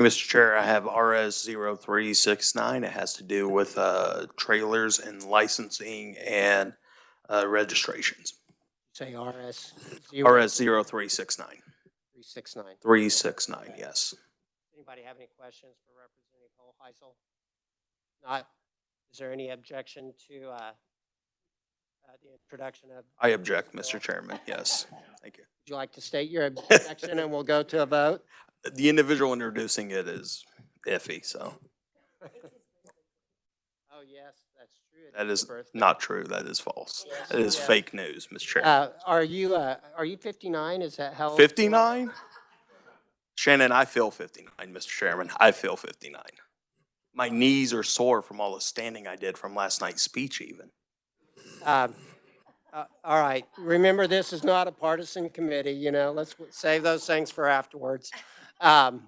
Mr. Chair, I have RS 0369. It has to do with trailers and licensing and registrations. Say RS RS 0369. 369. 369, yes. Anybody have any questions for Representative Hoheisel? Not. Is there any objection to the introduction of? I object, Mr. Chairman. Yes. Thank you. Would you like to state your objection and we'll go to a vote? The individual introducing it is iffy, so Oh, yes, that's true. that is not true. That is false. Yes, That is yes. fake news, Mr. Chairman. Are you 59? Is that how? 59? Shannon, I feel 59, Mr. Chairman. I feel 59. My knees are sore from all the standing I did from last night's speech even. All right. Remember, this is not a partisan committee. You know, let's save those things for afterwards. If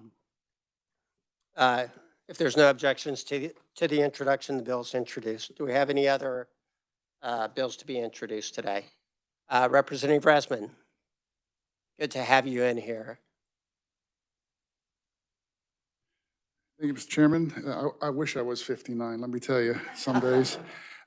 there's no objections to the introduction, the bill's introduced. Do we have any other bills to be introduced today? Representative Ressman, good to have you in here. Thank you, Mr. Chairman. I wish I was 59, let me tell you, some days.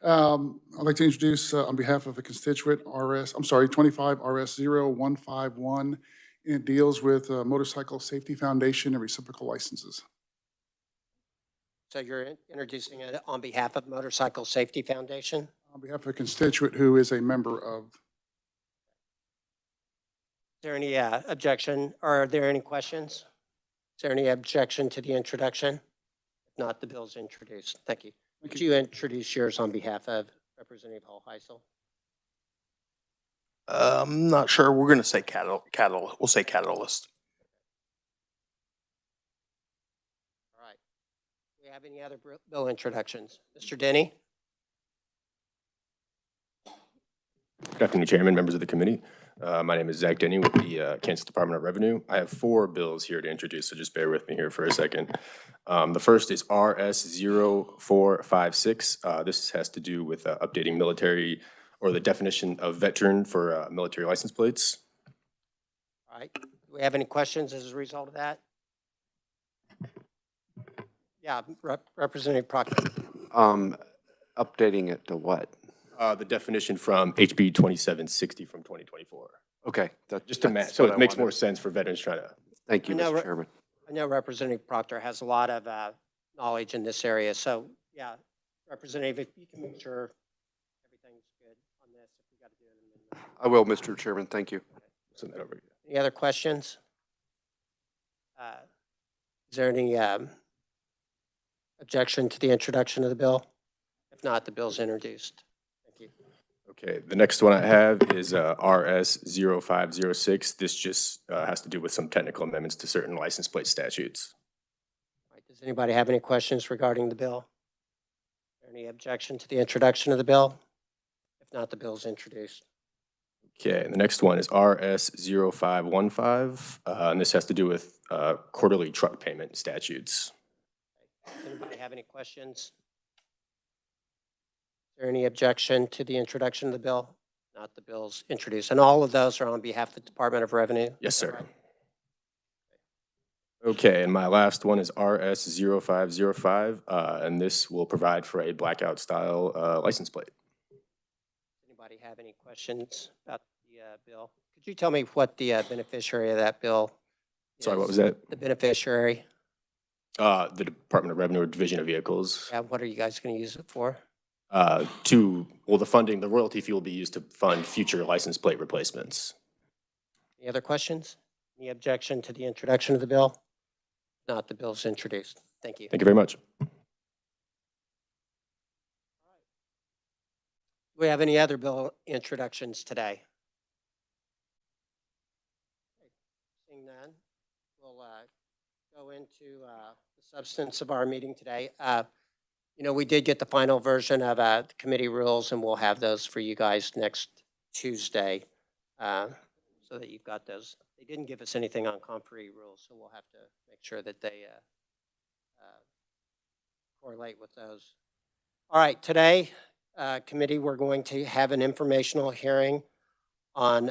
I'd like to introduce, on behalf of a constituent, 25 RS 0151, and it deals with Motorcycle Safety Foundation and reciprocal licenses. So you're introducing it on behalf of Motorcycle Safety Foundation? On behalf of a constituent who is a member of. Is there any objection, or are there any questions? Is there any objection to the introduction? If not, the bill's introduced. Thank you. Could you introduce yours on behalf of Representative Hoheisel? I'm not sure. We're going to say catalyst. We'll say catalyst. All right. Do we have any other bill introductions? Mr. Denny? Good afternoon, Chairman, members of the committee. My name is Zach Denny with the Kansas Department of Revenue. I have 4 bills here to introduce, so just bear with me here for a second. The first is RS 0456. This has to do with updating military, or the definition of veteran for military license plates. All right. Do we have any questions as a result of that? Yeah, Representative Proctor. Updating it to what? The definition from HB 2760 from 2024. Okay. Just to match, so it makes more sense for veterans trying to. Thank you, Mr. Chairman. I know Representative Proctor has a lot of knowledge in this area. So, yeah, Representative, if you can make sure everything's good on this, if we got to do it. I will, Mr. Chairman. Thank you. Send that over here. Any other questions? Is there any objection to the introduction of the bill? If not, the bill's introduced. Thank you. Okay, the next one I have is RS 0506. This just has to do with some technical amendments to certain license plate statutes. All right, does anybody have any questions regarding the bill? Is there any objection to the introduction of the bill? If not, the bill's introduced. Okay, and the next one is RS 0515, and this has to do with quarterly truck payment statutes. Does anybody have any questions? Is there any objection to the introduction of the bill? Not, the bill's introduced. And all of those are on behalf of the Department of Revenue? Yes, sir. Right. Okay, and my last one is RS 0505, and this will provide for a blackout style license plate. Anybody have any questions about the bill? Could you tell me what the beneficiary of that bill is? Sorry, what was that? The beneficiary. The Department of Revenue or Division of Vehicles. Yeah, what are you guys going to use it for? The funding, the royalty fee will be used to fund future license plate replacements. Any other questions? Any objection to the introduction of the bill? Not, the bill's introduced. Thank you. Thank you very much. Do we have any other bill introductions today? Okay. Seeing none, we'll go into the substance of our meeting today. You know, we did get the final version of the committee rules, and we'll have those for you guys next Tuesday, so that you've got those. They didn't give us anything on conferee rules, so we'll have to make sure that they correlate with those. All right, today, committee, we're going to have an informational hearing on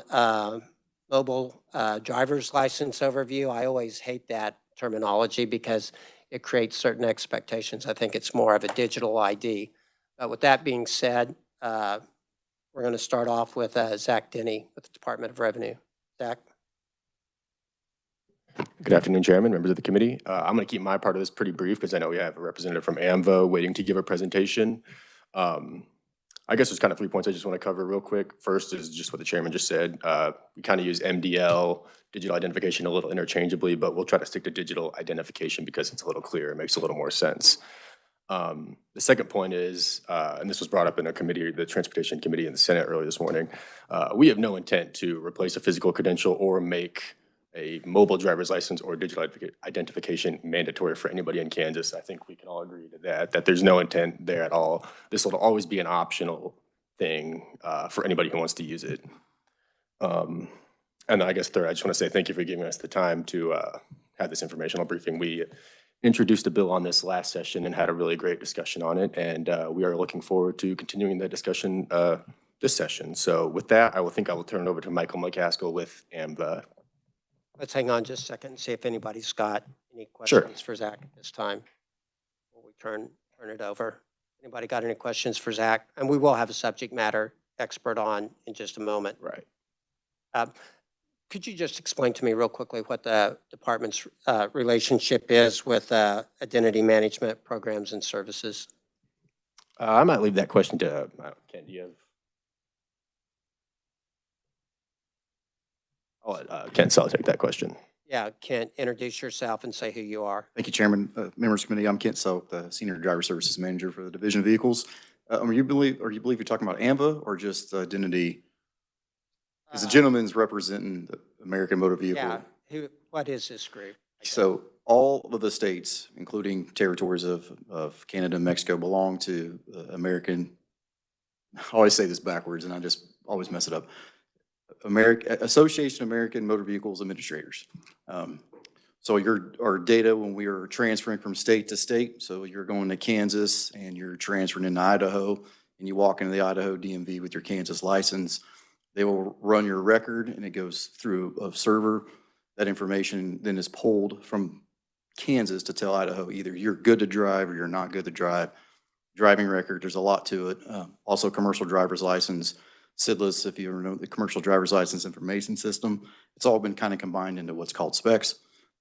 mobile driver's license overview. I always hate that terminology because it creates certain expectations. I think it's more of a digital ID. But with that being said, we're going to start off with Zach Denny with the Department of Revenue. Zach? Good afternoon, Chairman, members of the committee. I'm going to keep my part of this pretty brief because I know we have a representative from AMVA waiting to give a presentation. I guess there's kind of 3 points I just want to cover real quick. First is just what the chairman just said. We kind of use MDL, digital identification, a little interchangeably, but we'll try to stick to digital identification because it's a little clearer, it makes a little more sense. The second point is, and this was brought up in a committee, the Transportation Committee in the Senate earlier this morning, we have no intent to replace a physical credential or make a mobile driver's license or digital identification mandatory for anybody in Kansas. I think we can all agree to that there's no intent there at all. This will always be an optional thing for anybody who wants to use it. And then I guess third, I just want to say thank you for giving us the time to have this informational briefing. We introduced a bill on this last session and had a really great discussion on it, and we are looking forward to continuing that discussion this session. So with that, I will turn it over to Michael McCaskill with AMVA. Let's hang on just a second and see if anybody's got any Sure. questions for Zach at this time. Before we turn it over. Anybody got any questions for Zach? And we will have a subject matter expert on in just a moment. Right. Could you just explain to me real quickly what the department's relationship is with identity management programs and services? I might leave that question to Kent. Do you have? I'll let Kent Sell take that question. Yeah, Kent, introduce yourself and say who you are. Thank you, Chairman. Members of the committee, I'm Kent Selk, the Senior Driver Services Manager for the Division of Vehicles. You believe you're talking about AMVA or just identity? Because the gentleman's representing the American Motor Vehicle. Yeah, what is this group? So all of the states, including territories of Canada and Mexico, belong to the American, I always say this backwards and I just always mess it up, Association of American Motor Vehicles Administrators. So our data when we are transferring from state to state, so you're going to Kansas and you're transferring into Idaho and you walk into the Idaho DMV with your Kansas license, they will run your record and it goes through a server. That information then is pulled from Kansas to tell Idaho either you're good to drive or you're not good to drive. Driving record, there's a lot to it. Also commercial driver's license, SIDLIS, if you ever know the commercial driver's license information system. It's all been kind of combined into what's called specs.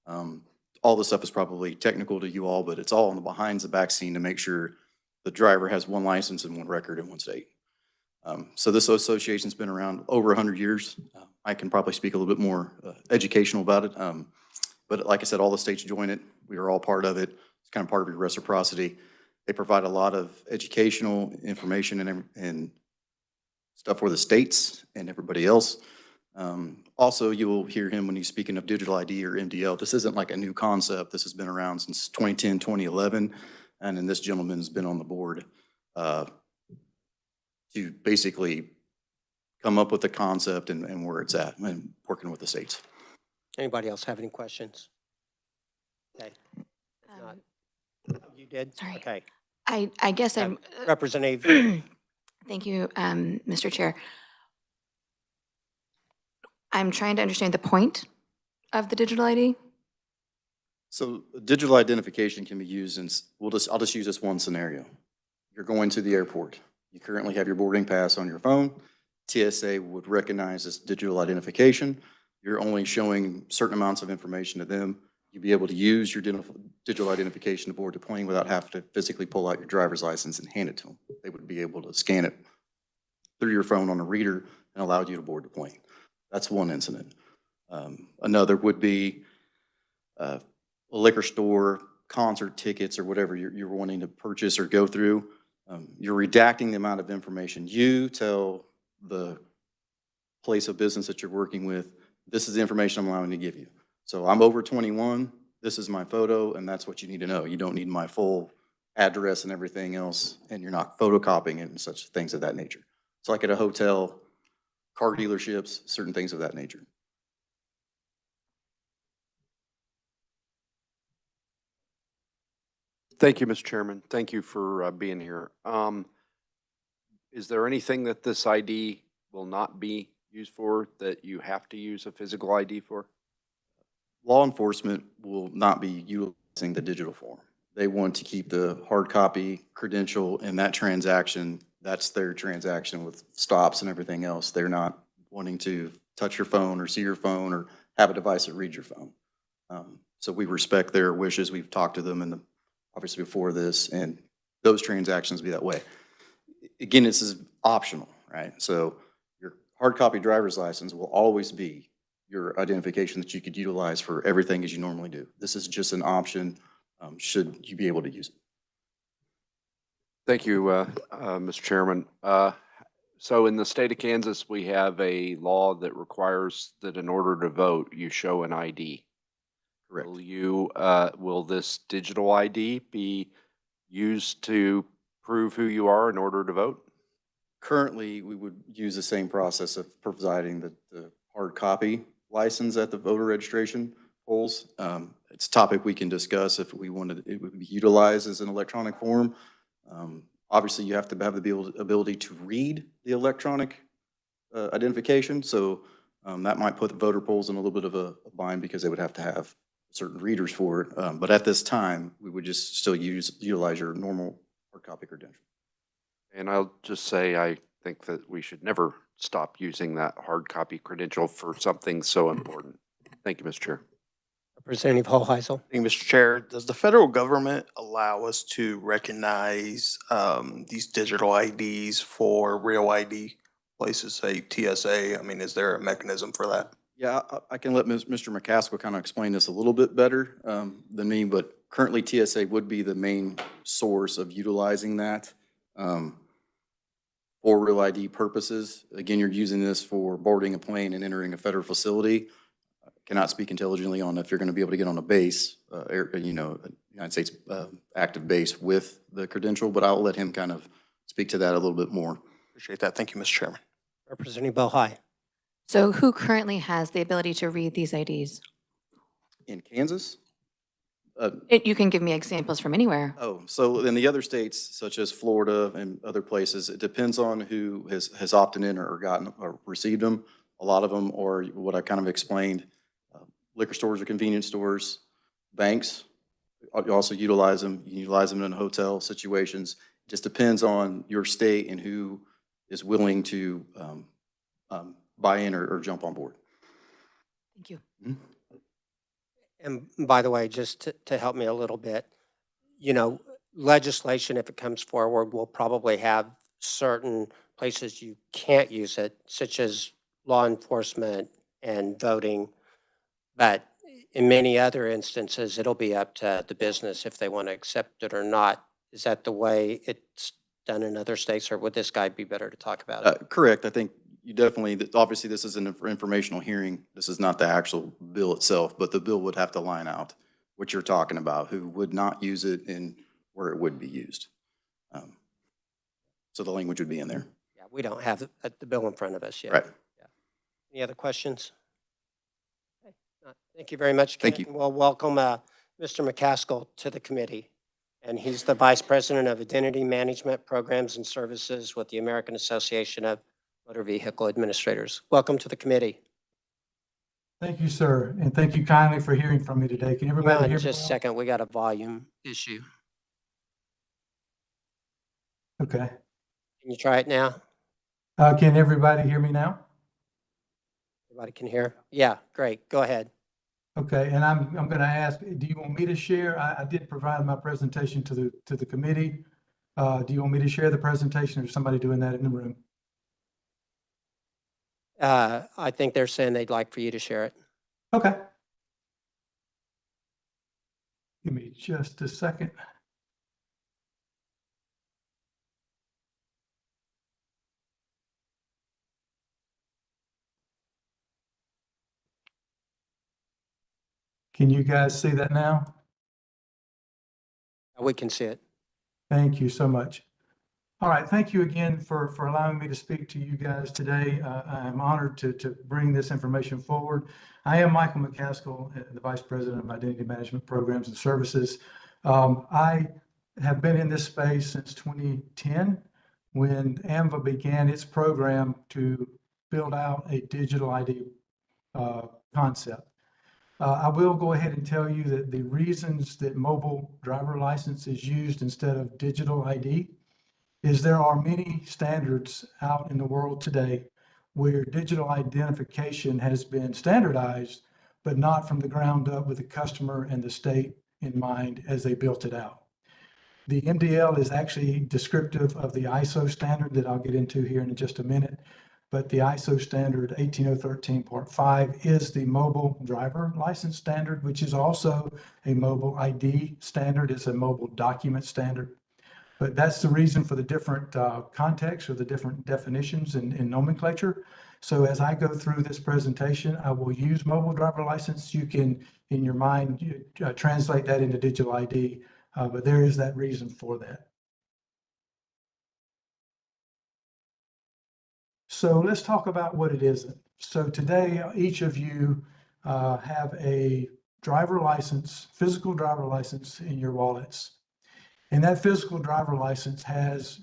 All this stuff is probably technical to you all, but it's all on the behind the back scene to make sure the driver has one license and one record in one state. So this association's been around over 100 years. I can probably speak a little bit more educational about it. But like I said, all the states join it. We are all part of it. It's kind of part of your reciprocity. They provide a lot of educational information and stuff for the states and everybody else. Also, you will hear him when he's speaking of digital ID or MDL. This isn't like a new concept. This has been around since 2010, 2011. And then this gentleman's been on the board to basically come up with the concept and where it's at and working with the states. Anybody else have any questions? Okay. If not, you did? sorry. Okay. I guess I'm, Representative. thank you, Mr. Chair. I'm trying to understand the point of the digital ID. So digital identification can be used in, I'll just use this one scenario. You're going to the airport. You currently have your boarding pass on your phone. TSA would recognize this digital identification. You're only showing certain amounts of information to them. You'd be able to use your digital identification to board the plane without having to physically pull out your driver's license and hand it to them. They would be able to scan it through your phone on a reader and allow you to board the plane. That's one incident. Another would be a liquor store, concert tickets, or whatever you're wanting to purchase or go through. You're redacting the amount of information. You tell the place of business that you're working with, this is the information I'm allowing to give you. So I'm over 21, this is my photo, and that's what you need to know. You don't need my full address and everything else, and you're not photocopying it and such things of that nature. It's like at a hotel, car dealerships, certain things of that nature. Thank you, Mr. Chairman. Thank you for being here. Is there anything that this ID will not be used for that you have to use a physical ID for? law enforcement will not be utilizing the digital form. They want to keep the hard copy credential, and that transaction, that's their transaction with stops and everything else. They're not wanting to touch your phone or see your phone or have a device that reads your phone. So we respect their wishes. We've talked to them obviously before this, and those transactions be that way. Again, this is optional, right? So your hard copy driver's license will always be your identification that you could utilize for everything as you normally do. This is just an option, should you be able to use it. Thank you, Mr. Chairman. So in the state of Kansas, we have a law that requires that in order to vote, you show an ID. Correct. Will this digital ID be used to prove who you are in order to vote? Currently, we would use the same process of providing the hard copy license at the voter registration polls. It's a topic we can discuss if we wanted it would be utilized as an electronic form. Obviously, you have to have the ability to read the electronic identification. So that might put the voter polls in a little bit of a bind because they would have to have certain readers for it. But at this time, we would just still utilize your normal hard copy credential. And I'll just say, I think that we should never stop using that hard copy credential for something so important. Thank you, Mr. Chair. Representative Hoheisel. Thank you, Mr. Chair. Does the federal government allow us to recognize these digital IDs for real ID places, say TSA? I mean, is there a mechanism for that? Yeah, I can let Mr. McCaskill kind of explain this a little bit better than me, but currently TSA would be the main source of utilizing that for real ID purposes. Again, you're using this for boarding a plane and entering a federal facility. Cannot speak intelligently on if you're going to be able to get on a base, United States active base with the credential, but I'll let him kind of speak to that a little bit more. Appreciate that. Thank you, Mr. Chairman. Representative Bohai. So who currently has the ability to read these IDs? In Kansas? You can give me examples from anywhere. So in the other states, such as Florida and other places, it depends on who has opted in or gotten or received them. A lot of them are what I kind of explained, liquor stores or convenience stores, banks. You also utilize them. You utilize them in hotel situations. It just depends on your state and who is willing to buy in or jump on board. Thank you. Mm-hmm. And by the way, just to help me a little bit, legislation, if it comes forward, will probably have certain places you can't use it, such as law enforcement and voting. But in many other instances, it'll be up to the business if they want to accept it or not. Is that the way it's done in other states, or would this guy be better to talk about it? Correct. I think you definitely, obviously this is an informational hearing. This is not the actual bill itself, but the bill would have to line out what you're talking about, who would not use it and where it would be used. So the language would be in there. Yeah, we don't have the bill in front of us yet. Right. Yeah. Any other questions? Okay. Thank you very much. Thank you. Well, welcome Mr. McCaskill to the committee. And he's the Vice President of Identity Management Programs and Services with the American Association of Motor Vehicle Administrators. Welcome to the committee. Thank you, sir, and thank you kindly for hearing from me today. Can everybody hear me? Just a second, we got a volume issue. Okay. Can you try it now? Can everybody hear me now? Everybody can hear? Yeah, great. Go ahead. Okay, and I'm going to ask, do you want me to share? I did provide my presentation to the committee. Do you want me to share the presentation, or is somebody doing that in the room? I think they're saying they'd like for you to share it. Okay. Give me just a second. Can you guys see that now? We can see it. Thank you so much. All right, thank you again for allowing me to speak to you guys today. I am honored to bring this information forward. I am Michael McCaskill, the Vice President of Identity Management Programs and Services. I have been in this space since 2010 when AMVA began its program to build out a digital ID concept. I will go ahead and tell you that the reasons that mobile driver license is used instead of digital ID is there are many standards out in the world today where digital identification has been standardized, but not from the ground up with the customer and the state in mind as they built it out. The MDL is actually descriptive of the ISO standard that I'll get into here in just a minute. But the ISO standard 18013 Part 5 is the mobile driver license standard, which is also a mobile ID standard. It's a mobile document standard. But that's the reason for the different contexts or the different definitions in nomenclature. So as I go through this presentation, I will use mobile driver license. You can, in your mind, translate that into digital ID, but there is that reason for that. So let's talk about what it isn't. So today, each of you have a driver license, physical driver license in your wallets. And that physical driver license has,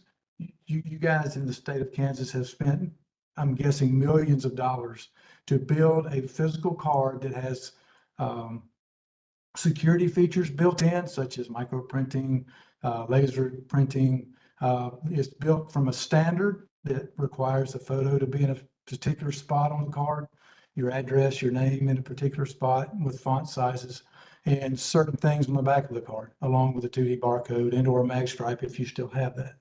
you guys in the state of Kansas have spent, I'm guessing, millions of dollars to build a physical card that has security features built in, such as microprinting, laser printing. It's built from a standard that requires the photo to be in a particular spot on the card, your address, your name in a particular spot with font sizes, and certain things on the back of the card, along with a 2D barcode and or a mag stripe if you still have that.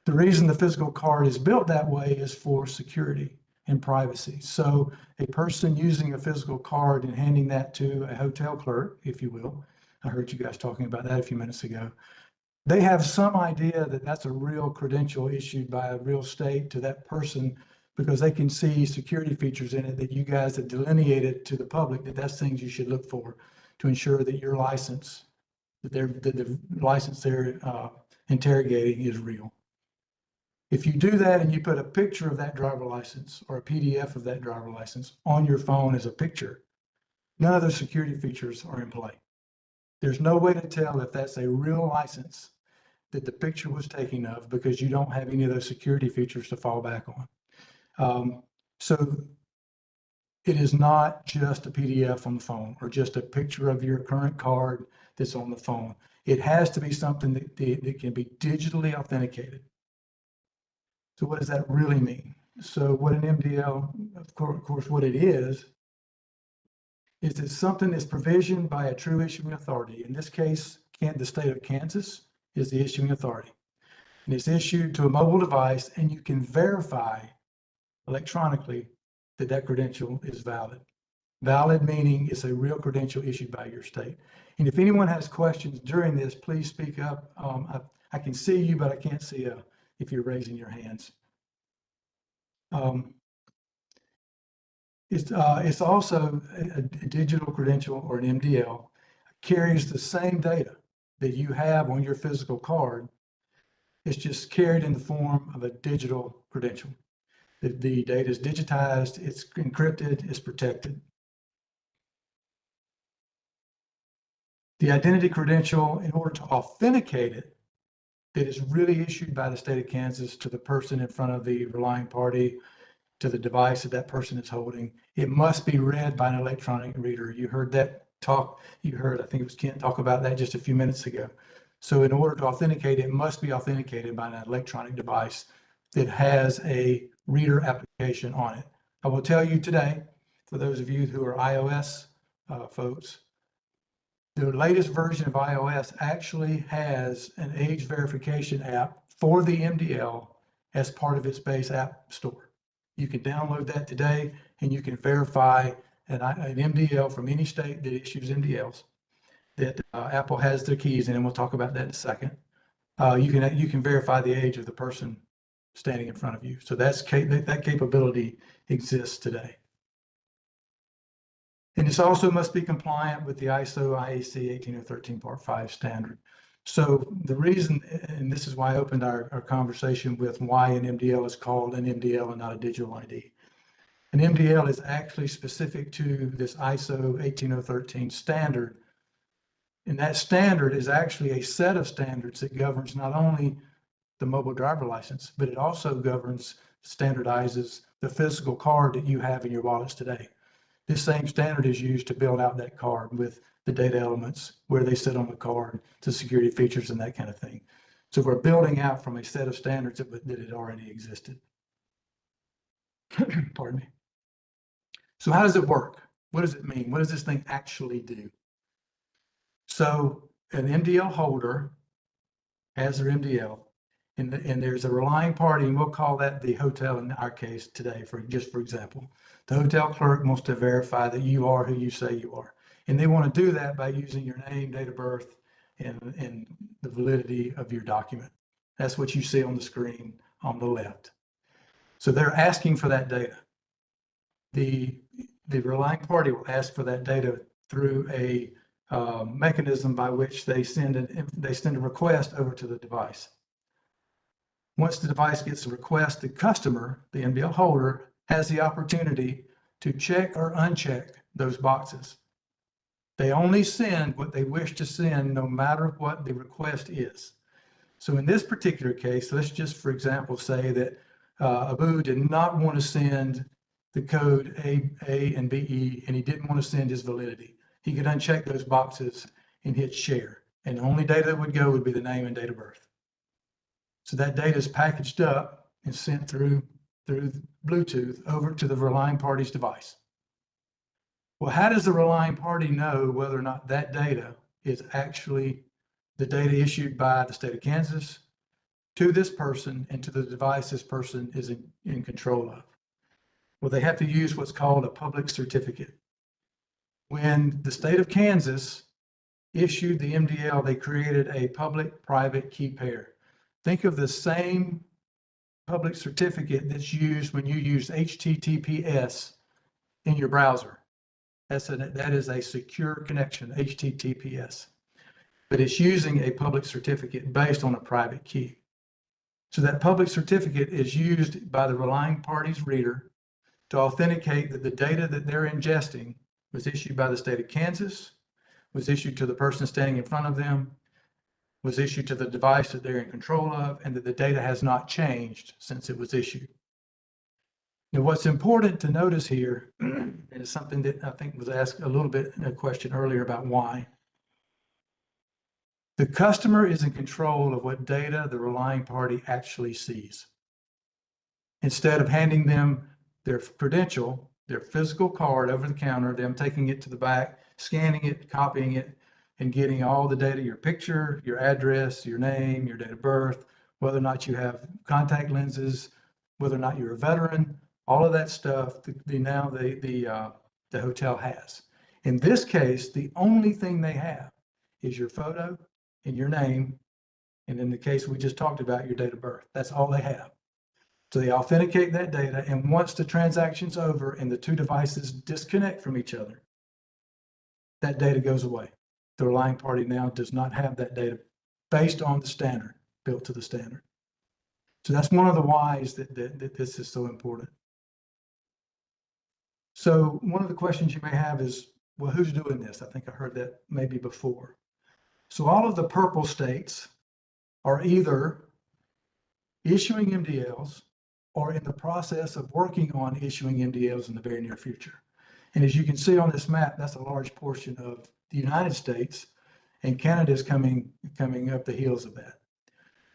The reason the physical card is built that way is for security and privacy. So a person using a physical card and handing that to a hotel clerk, if you will, I heard you guys talking about that a few minutes ago, they have some idea that that's a real credential issued by a real state to that person because they can see security features in it that you guys have delineated to the public that that's things you should look for to ensure that your license, that the license they're interrogating is real. If you do that and you put a picture of that driver license or a PDF of that driver license on your phone as a picture, none of those security features are in play. There's no way to tell if that's a real license that the picture was taken of because you don't have any of those security features to fall back on. So it is not just a PDF on the phone or just a picture of your current card that's on the phone. It has to be something that can be digitally authenticated. So what does that really mean? So what an MDL, of course, what it is it's something that's provisioned by a true issuing authority. In this case, the state of Kansas is the issuing authority. And it's issued to a mobile device, and you can verify electronically that that credential is valid. Valid meaning it's a real credential issued by your state. And if anyone has questions during this, please speak up. I can see you, but I can't see if you're raising your hands. It's also a digital credential or an MDL carries the same data that you have on your physical card. It's just carried in the form of a digital credential. The data is digitized, it's encrypted, it's protected. The identity credential, in order to authenticate it, that is really issued by the state of Kansas to the person in front of the relying party, to the device that that person is holding, it must be read by an electronic reader. You heard that talk, I think it was Kent talk about that just a few minutes ago. So in order to authenticate, it must be authenticated by an electronic device that has a reader application on it. I will tell you today, for those of you who are iOS folks, the latest version of iOS actually has an age verification app for the MDL as part of its base app store. You can download that today and you can verify an MDL from any state that issues MDLs that Apple has their keys in, and we'll talk about that in a second. You can verify the age of the person standing in front of you. So that capability exists today. And this also must be compliant with the ISO IEC 18013 Part 5 standard. So the reason, and this is why I opened our conversation with why an MDL is called an MDL and not a digital ID. An MDL is actually specific to this ISO 18013 standard. And that standard is actually a set of standards that governs not only the mobile driver license, but it also standardizes the physical card that you have in your wallets today. This same standard is used to build out that card with the data elements, where they sit on the card, the security features and that kind of thing. So we're building out from a set of standards that had already existed. Pardon me. So how does it work? What does it mean? What does this thing actually do? So an MDL holder has their MDL, and there's a relying party, and we'll call that the hotel in our case today, for example. The hotel clerk wants to verify that you are who you say you are. And they want to do that by using your name, date of birth, and the validity of your document. That's what you see on the screen on the left. So they're asking for that data. The relying party will ask for that data through a mechanism by which they send a request over to the device. Once the device gets a request, the customer, the MDL holder, has the opportunity to check or uncheck those boxes. They only send what they wish to send, no matter what the request is. So in this particular case, let's just, for example, say that Abu did not want to send the code A and BE, and he didn't want to send his validity. He could uncheck those boxes and hit share. And the only data that would go would be the name and date of birth. So that data is packaged up and sent through Bluetooth over to the relying party's device. Well, how does the relying party know whether or not that data is actually the data issued by the state of Kansas to this person and to the device this person is in control of? Well, they have to use what's called a public certificate. When the state of Kansas issued the MDL, they created a public-private key pair. Think of the same public certificate that's used when you use HTTPS in your browser. That is a secure connection, HTTPS. But it's using a public certificate based on a private key. So that public certificate is used by the relying party's reader to authenticate that the data that they're ingesting was issued by the state of Kansas, was issued to the person standing in front of them, was issued to the device that they're in control of, and that the data has not changed since it was issued. Now, what's important to notice here, and it's something that I think was asked a little bit in a question earlier about why. The customer is in control of what data the relying party actually sees. Instead of handing them their credential, their physical card over the counter, them taking it to the back, scanning it, copying it, and getting all the data, your picture, your address, your name, your date of birth, whether or not you have contact lenses, whether or not you're a veteran, all of that stuff the hotel has. In this case, the only thing they have is your photo and your name, and in the case we just talked about, your date of birth. That's all they have. So they authenticate that data, and once the transaction's over and the two devices disconnect from each other, that data goes away. The relying party now does not have that data based on the standard, built to the standard. So that's one of the whys that this is so important. So one of the questions you may have is, well, who's doing this? I think I heard that maybe before. So all of the purple states are either issuing MDLs or in the process of working on issuing MDLs in the very near future. And as you can see on this map, that's a large portion of the United States, and Canada is coming up the heels of that.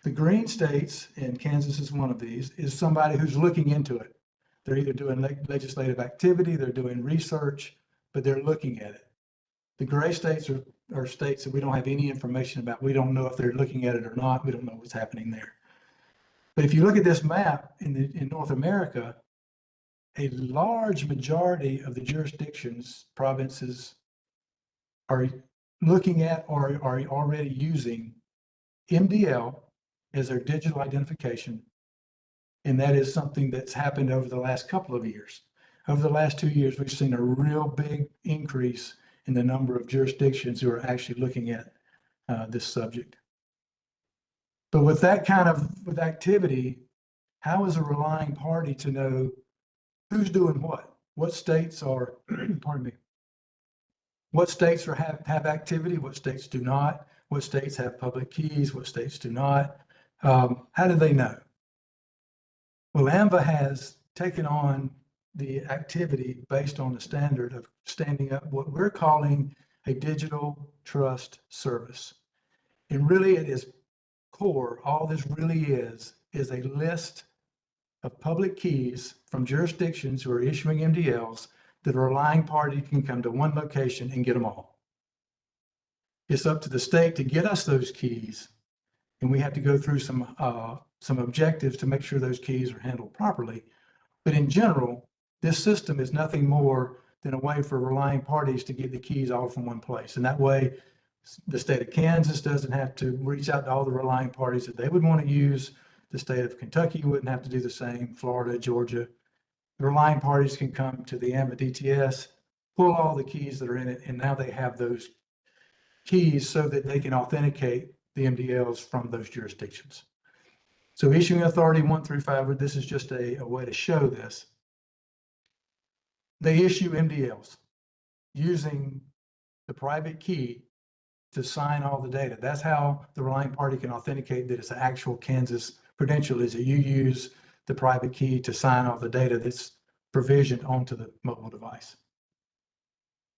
The green states, and Kansas is one of these, is somebody who's looking into it. They're either doing legislative activity, they're doing research, but they're looking at it. The gray states are states that we don't have any information about. We don't know if they're looking at it or not. We don't know what's happening there. But if you look at this map in North America, a large majority of the jurisdictions, provinces, are looking at or are already using MDL as their digital identification. And that is something that's happened over the last couple of years. Over the last 2 years, we've seen a real big increase in the number of jurisdictions who are actually looking at this subject. But with that kind of activity, how is a relying party to know who's doing what? What states are, pardon me, what states have activity, what states do not, what states have public keys, what states do not. How do they know? Well, AMVA has taken on the activity based on the standard of standing up what we're calling a digital trust service. And really it is core, all this really is a list of public keys from jurisdictions who are issuing MDLs that a relying party can come to one location and get them all. It's up to the state to get us those keys, and we have to go through some objectives to make sure those keys are handled properly. But in general, this system is nothing more than a way for relying parties to get the keys all from one place. And that way, the state of Kansas doesn't have to reach out to all the relying parties that they would want to use. The state of Kentucky wouldn't have to do the same, Florida, Georgia. The relying parties can come to the AMBA DTS, pull all the keys that are in it, and now they have those keys so that they can authenticate the MDLs from those jurisdictions. So issuing authority 1 through 5, this is just a way to show this. They issue MDLs using the private key to sign all the data. That's how the relying party can authenticate that it's an actual Kansas credential, is that you use the private key to sign all the data that's provisioned onto the mobile device.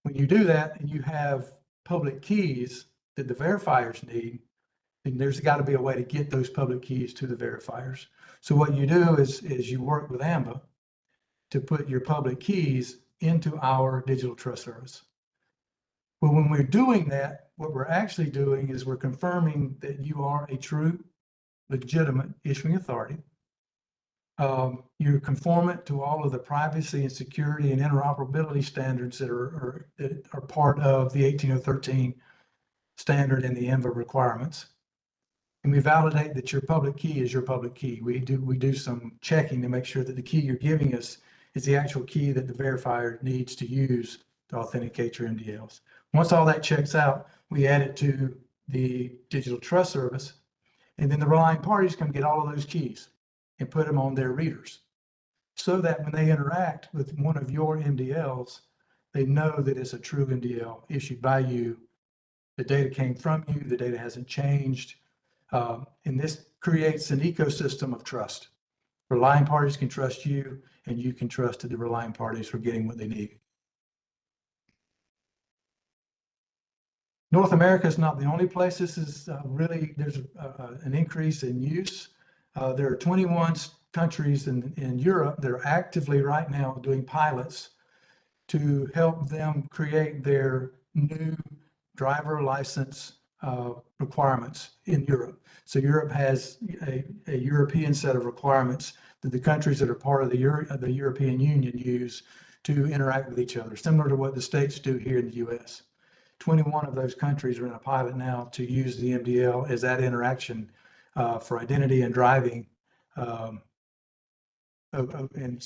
When you do that and you have public keys that the verifiers need, then there's got to be a way to get those public keys to the verifiers. So what you do is you work with AMBA to put your public keys into our digital trust service. But when we're doing that, what we're actually doing is we're confirming that you are a true, legitimate issuing authority. You're conformant to all of the privacy and security and interoperability standards that are part of the 18013 standard and the AMBA requirements. And we validate that your public key is your public key. We do some checking to make sure that the key you're giving us is the actual key that the verifier needs to use to authenticate your MDLs. Once all that checks out, we add it to the digital trust service, and then the relying parties can get all of those keys and put them on their readers so that when they interact with one of your MDLs, they know that it's a true MDL issued by you. The data came from you, the data hasn't changed. And this creates an ecosystem of trust. Relying parties can trust you, and you can trust that the relying parties are getting what they need. North America is not the only place this is really, there's an increase in use. There are 21 countries in Europe that are actively right now doing pilots to help them create their new driver license requirements in Europe. So Europe has a European set of requirements that the countries that are part of the European Union use to interact with each other, similar to what the states do here in the US. 21 of those countries are in a pilot now to use the MDL as that interaction for identity and driving, and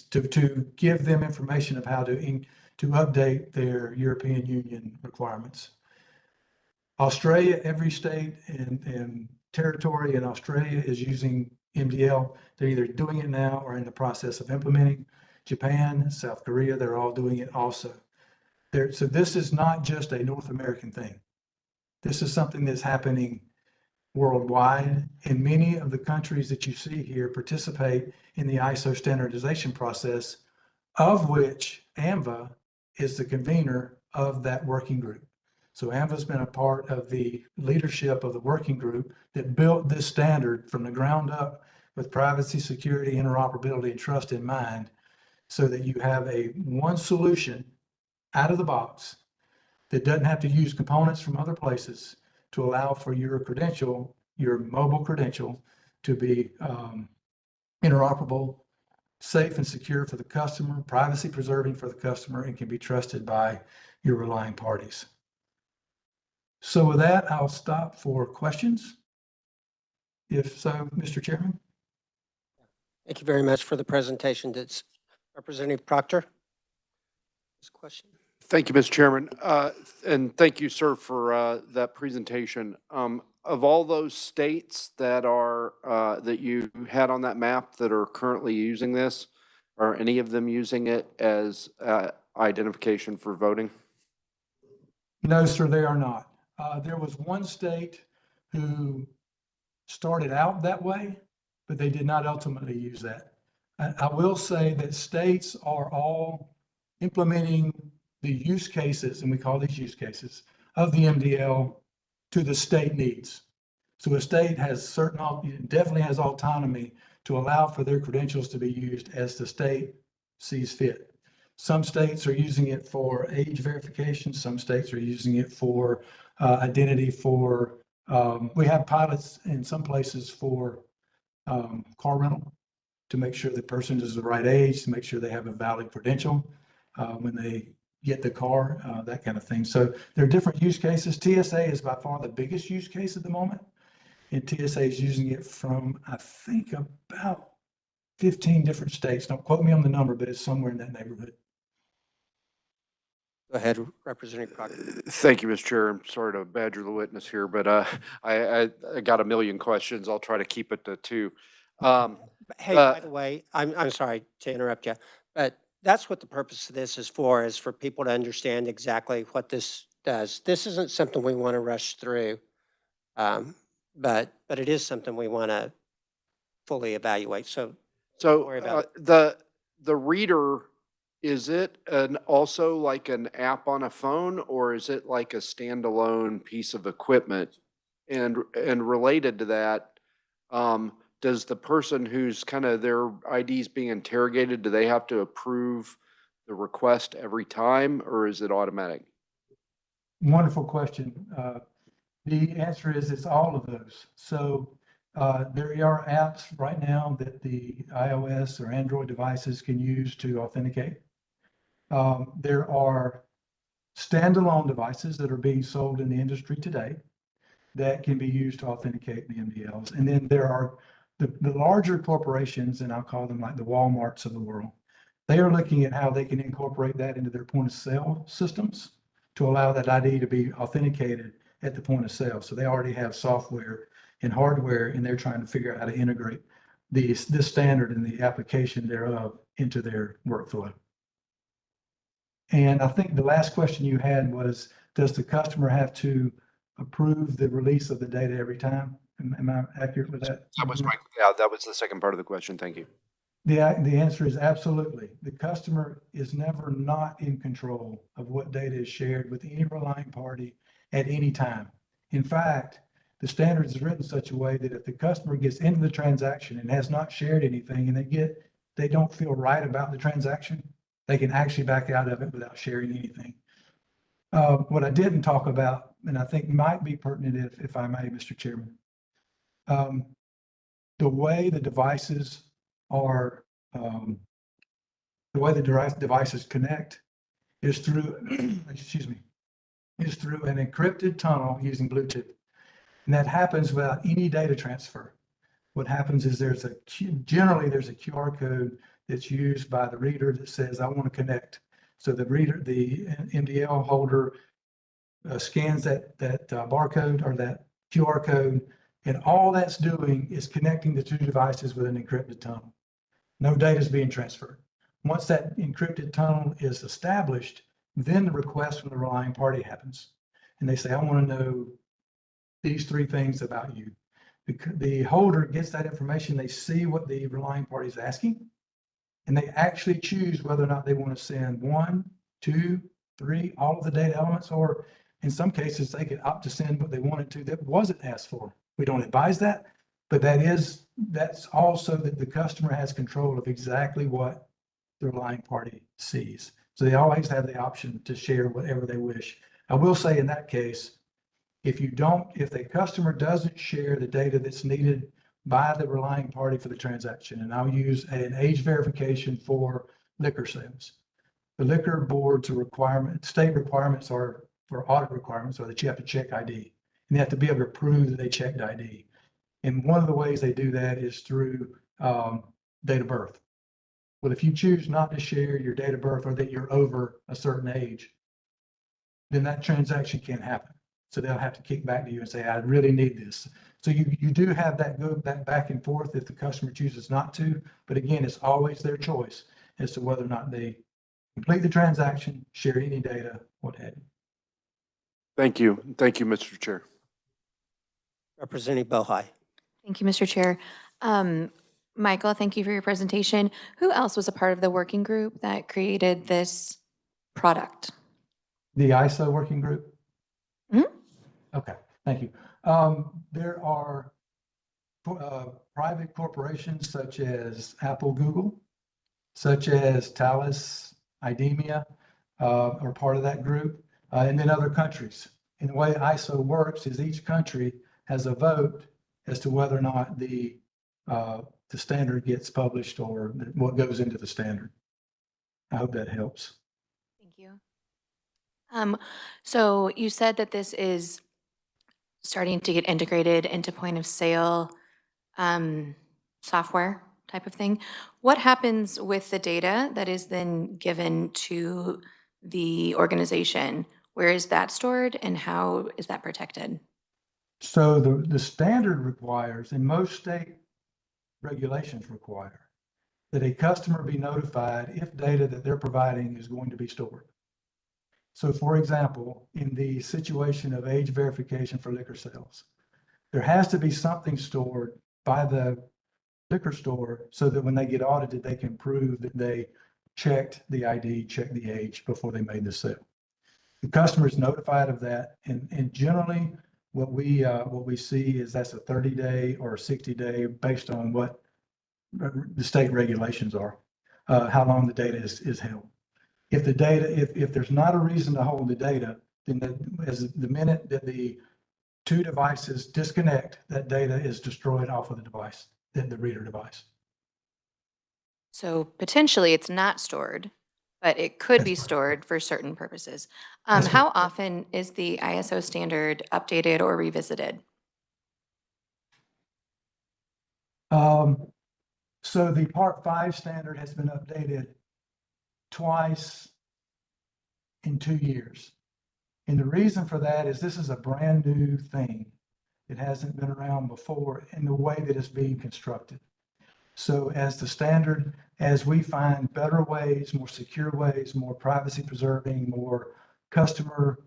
to give them information of how to update their European Union requirements. Australia, every state and territory in Australia is using MDL. They're either doing it now or in the process of implementing. Japan, South Korea, they're all doing it also. So this is not just a North American thing. This is something that's happening worldwide, and many of the countries that you see here participate in the ISO standardization process, of which AMVA is the convener of that working group. So AMVA's been a part of the leadership of the working group that built this standard from the ground up with privacy, security, interoperability, and trust in mind, so that you have one solution out of the box that doesn't have to use components from other places to allow for your credential, your mobile credential, to be interoperable, safe and secure for the customer, privacy preserving for the customer, and can be trusted by your relying parties. So with that, I'll stop for questions. If so, Mr. Chairman. Thank you very much for the presentation. That's Representative Proctor. This question. Thank you, Mr. Chairman. And thank you, sir, for that presentation. Of all those states that are that you had on that map that are currently using this, are any of them using it as identification for voting? No, sir, they are not. There was one state who started out that way, but they did not ultimately use that. I will say that states are all implementing the use cases, and we call these use cases, of the MDL to the state needs. So a state has definitely has autonomy to allow for their credentials to be used as the state sees fit. Some states are using it for age verification. Some states are using it for identity for, we have pilots in some places for car rental to make sure the person is the right age, to make sure they have a valid credential when they get the car, that kind of thing. So there are different use cases. TSA is by far the biggest use case at the moment. And TSA is using it from, I think, about 15 different states. Don't quote me on the number, but it's somewhere in that neighborhood. Go ahead, Representative Crockett. Thank you, Mr. Chair. I'm sorry to badger the witness here, but I got a million questions. I'll try to keep it to two. Hey, by the way, I'm sorry to interrupt you, but that's what the purpose of this is for people to understand exactly what this does. This isn't something we want to rush through, but it is something we want to fully evaluate. So worry about the reader, is it also like an app on a phone, or is it like a standalone piece of equipment? And related to that, does the person who's kind of their IDs being interrogated, do they have to approve the request every time, or is it automatic? Wonderful question. The answer is it's all of those. So there are apps right now that the iOS or Android devices can use to authenticate. There are standalone devices that are being sold in the industry today that can be used to authenticate the MDLs. And then there are the larger corporations, and I'll call them like the Walmarts of the world. They are looking at how they can incorporate that into their point of sale systems to allow that ID to be authenticated at the point of sale. So they already have software and hardware, and they're trying to figure out how to integrate this standard and the application thereof into their workflow. And I think the last question you had was, does the customer have to approve the release of the data every time? Am I accurate with that? That was the second part of the question. Thank you. The answer is absolutely. The customer is never not in control of what data is shared with any relying party at any time. In fact, the standards is written in such a way that if the customer gets into the transaction and has not shared anything and they don't feel right about the transaction, they can actually back out of it without sharing anything. What I didn't talk about, and I think might be pertinent if I may, Mr. Chairman, the way the devices are, the way the devices connect is through, excuse me, is through an encrypted tunnel using Bluetooth. And that happens without any data transfer. What happens is generally there's a QR code that's used by the reader that says, I want to connect. So the MDL holder scans that barcode or that QR code, and all that's doing is connecting the two devices with an encrypted tunnel. No data is being transferred. Once that encrypted tunnel is established, then the request from the relying party happens. And they say, I want to know these three things about you. The holder gets that information, they see what the relying party is asking, and they actually choose whether or not they want to send 1, 2, 3, all of the data elements, or in some cases, they could opt to send what they wanted to that wasn't asked for. We don't advise that, but that's also that the customer has control of exactly what the relying party sees. So they always have the option to share whatever they wish. I will say in that case, if the customer doesn't share the data that's needed by the relying party for the transaction, and I'll use an age verification for liquor sales. The liquor board's state requirements are for audit requirements are that you have to check ID, and they have to be able to prove that they checked ID. And one of the ways they do that is through date of birth. Well, if you choose not to share your date of birth or that you're over a certain age, then that transaction can't happen. So they'll have to kick back to you and say, I really need this. So you do have that back and forth if the customer chooses not to. But again, it's always their choice as to whether or not they complete the transaction, share any data, what have you. Thank you. Thank you, Mr. Chair. Representative Bohai. Thank you, Mr. Chair. Michael, thank you for your presentation. Who else was a part of the working group that created this product? The ISO working group? Mhm. Okay, thank you. There are private corporations such as Apple, Google, such as Thales, IDEMIA, are part of that group, and then other countries. And the way ISO works is each country has a vote as to whether or not the standard gets published or what goes into the standard. I hope that helps. Thank you. So you said that this is starting to get integrated into point of sale software type of thing. What happens with the data that is then given to the organization? Where is that stored and how is that protected? So the standard requires, and most state regulations require, that a customer be notified if data that they're providing is going to be stored. So for example, in the situation of age verification for liquor sales, there has to be something stored by the liquor store so that when they get audited, they can prove that they checked the ID, checked the age before they made the sale. The customer is notified of that, and generally what we see is that's a 30-day or a 60-day based on what the state regulations are, how long the data is held. If the data, if there's not a reason to hold the data, then as the minute that the two devices disconnect, that data is destroyed off of the device, the reader device. So potentially it's not stored, but it could That's be correct. stored for certain purposes. That's How correct. often is the ISO standard updated or revisited? So the Part 5 standard has been updated twice in 2 years. And the reason for that is this is a brand new thing. It hasn't been around before in the way that it's being constructed. So as the standard, as we find better ways, more secure ways, more privacy preserving, more customer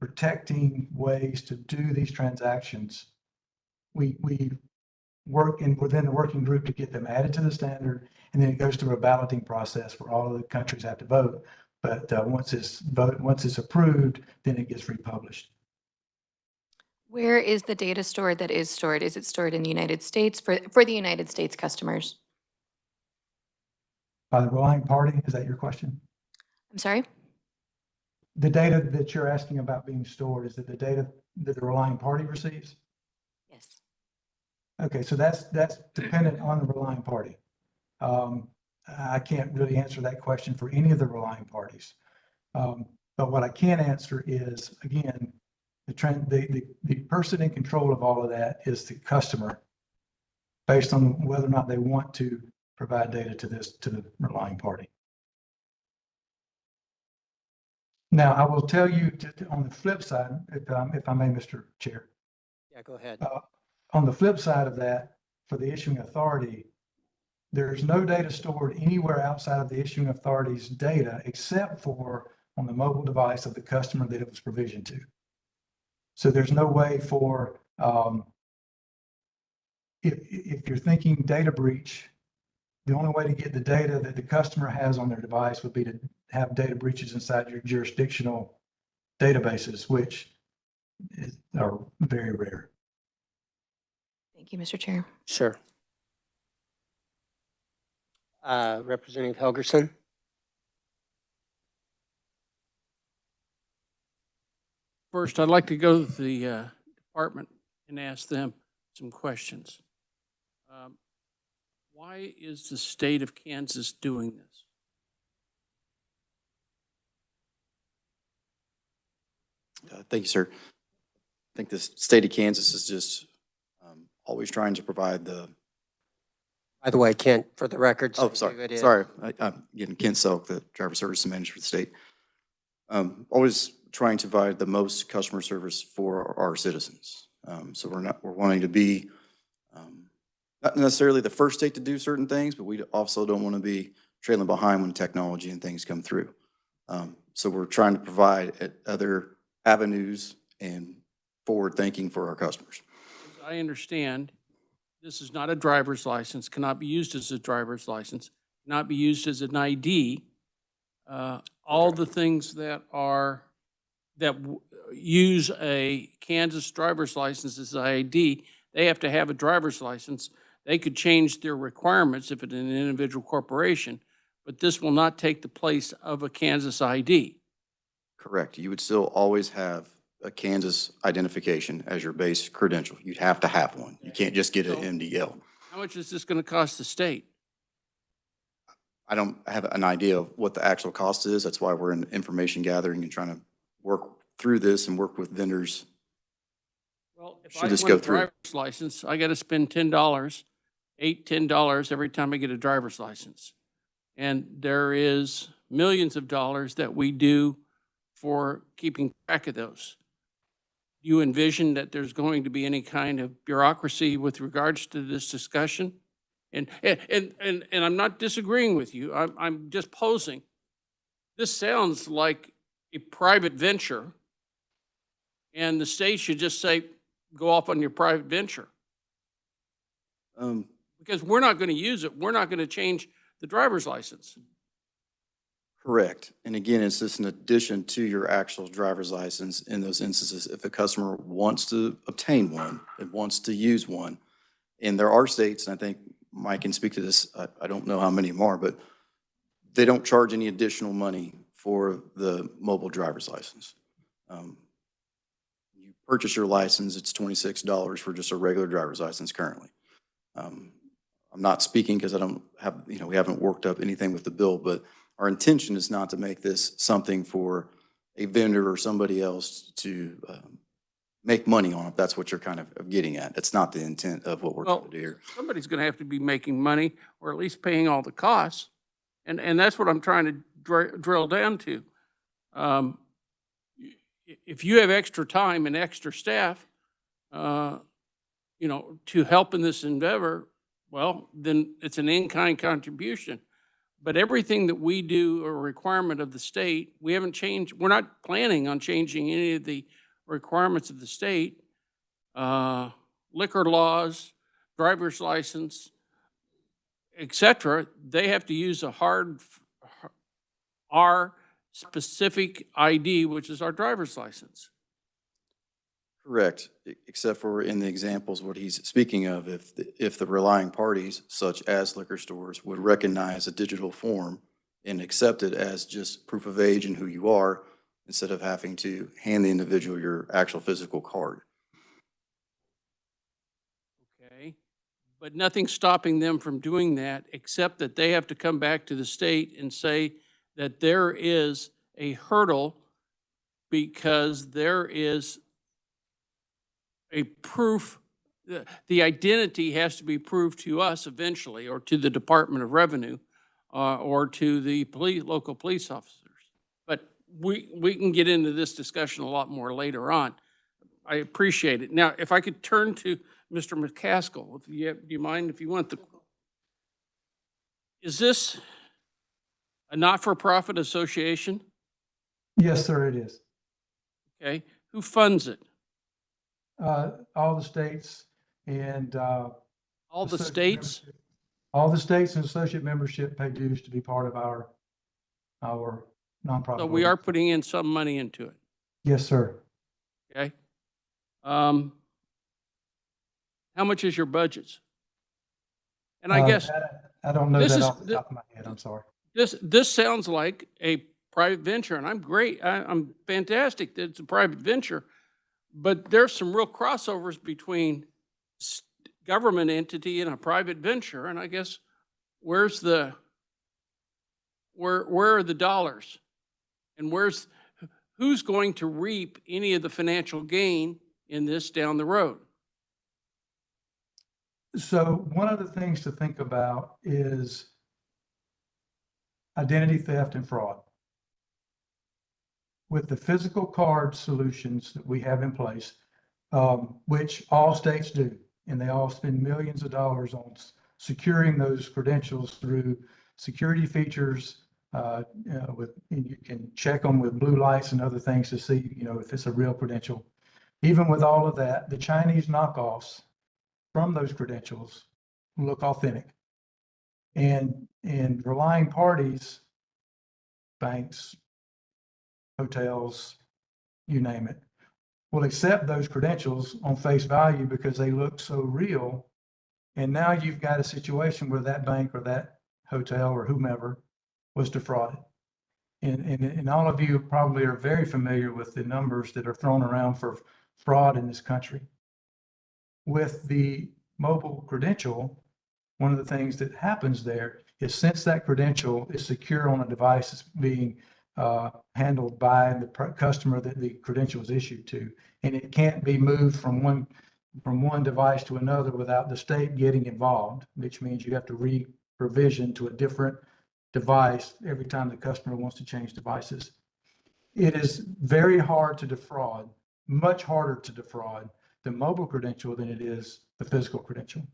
protecting ways to do these transactions, we work within the working group to get them added to the standard, and then it goes through a balloting process where all of the countries have to vote. But once it's approved, then it gets republished. Where is the data stored that is stored? Is it stored in the United States for the United States customers? By the relying party, is that your question? I'm sorry? The data that you're asking about being stored, is it the data that the relying party receives? Yes. Okay, so that's dependent on the relying party. I can't really answer that question for any of the relying parties. But what I can answer is, again, the person in control of all of that is the customer, based on whether or not they want to provide data to the relying party. Now, I will tell you on the flip side, if I may, Mr. Chair. Yeah, go ahead. On the flip side of that, for the issuing authority, there's no data stored anywhere outside of the issuing authority's data except for on the mobile device of the customer that it was provisioned to. So there's no way for, if you're thinking data breach, the only way to get the data that the customer has on their device would be to have data breaches inside your jurisdictional databases, which are very rare. Thank you, Mr. Chair. Sure. Representative Helgerson? First, I'd like to go to the department and ask them some questions. Why is the state of Kansas doing this? Thank you, sir. I think the state of Kansas is just always trying to provide the. By the way, Kent, for the record. Oh, sorry. I'm getting Kent Selk, the driver service manager for the state. Always trying to provide the most customer service for our citizens. So we're wanting to be not necessarily the first state to do certain things, but we also don't want to be trailing behind when technology and things come through. So we're trying to provide other avenues and forward thinking for our customers. As I understand, this is not a driver's license, cannot be used as a driver's license, cannot be used as an ID. All the things that are, use a Kansas driver's license as an ID, they have to have a driver's license. They could change their requirements if it's an individual corporation, but this will not take the place of a Kansas ID. Correct. You would still always have a Kansas identification as your base credential. You'd have to have one. You can't just get an MDL. How much is this going to cost the state? I don't have an idea of what the actual cost is. That's why we're in information gathering and trying to work through this and work with vendors. Well, if Should I this want go a through? driver's license, I got to spend $10, $10 every time I get a driver's license. And there is millions of dollars that we do for keeping track of those. Do you envision that there's going to be any kind of bureaucracy with regards to this discussion? And I'm not disagreeing with you. I'm just posing. This sounds like a private venture, and the state should just say, go off on your private venture. Because we're not going to use it. We're not going to change the driver's license. Correct. And again, it's just an addition to your actual driver's license in those instances. If a customer wants to obtain one and wants to use one, and there are states, and I think Mike can speak to this, I don't know how many more, but they don't charge any additional money for the mobile driver's license. You purchase your license, it's $26 for just a regular driver's license currently. I'm not speaking because I don't have, we haven't worked up anything with the bill, but our intention is not to make this something for a vendor or somebody else to make money on, if that's what you're kind of getting at. It's not the intent of what we're going to do here. Somebody's going to have to be making money, or at least paying all the costs. And that's what I'm trying to drill down to. If you have extra time and extra staff, to help in this endeavor, well, then it's an in-kind contribution. But everything that we do, a requirement of the state, we haven't changed. We're not planning on changing any of the requirements of the state. Liquor laws, driver's license, et cetera, they have to use our specific ID, which is our driver's license. Correct, except for in the examples, what he's speaking of, if the relying parties, such as liquor stores, would recognize a digital form and accept it as just proof of age and who you are, instead of having to hand the individual your actual physical card. Okay, but nothing's stopping them from doing that, except that they have to come back to the state and say that there is a hurdle because there is a proof, the identity has to be proved to us eventually, or to the Department of Revenue, or to the local police officers. But we can get into this discussion a lot more later on. I appreciate it. Now, if I could turn to Mr. McCaskill, do you mind if you want the, is this a not-for-profit association? Yes, sir, it is. Okay, who funds it? All the states and All the associate states? membership. All the states and associate membership pay dues to be part of our nonprofit. So we are organization. putting in some money into it, Yes, sir. okay? How much is your budgets? And I guess I don't know this that is- off the top of my head. I'm sorry. this sounds like a private venture, and I'm great. I'm fantastic that it's a private venture, but there's some real crossovers between government entity and a private venture, and I guess where are the dollars? And who's going to reap any of the financial gain in this down the road? So one of the things to think about is identity theft and fraud. With the physical card solutions that we have in place, which all states do, and they all spend millions of dollars on securing those credentials through security features. And you can check them with blue lights and other things to see, if it's a real credential. Even with all of that, the Chinese knockoffs from those credentials look authentic. And relying parties, banks, hotels, you name it, will accept those credentials on face value because they look so real. And now you've got a situation where that bank or that hotel or whomever was defrauded. And all of you probably are very familiar with the numbers that are thrown around for fraud in this country. With the mobile credential, one of the things that happens there is since that credential is secure on a device that's being handled by the customer that the credential is issued to, and it can't be moved from one device to another without the state getting involved, which means you have to re-provision to a different device every time the customer wants to change devices. It is very hard to defraud, much harder to defraud the mobile credential than it is the physical credential.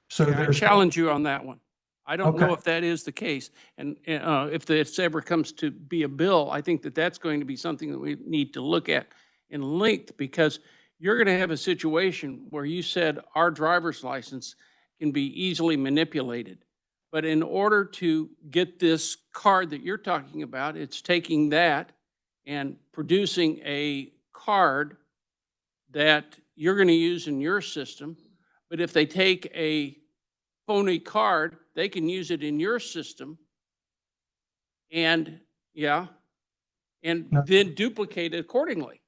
So Okay, I there's challenge you on that one. I don't know Okay. if that is the case. And if this ever comes to be a bill, I think that that's going to be something that we need to look at in length, because you're going to have a situation where you said our driver's license can be easily manipulated. But in order to get this card that you're talking about, it's taking that and producing a card that you're going to use in your system. But if they take a phony card, they can use it in your system and, and No. then duplicate it accordingly.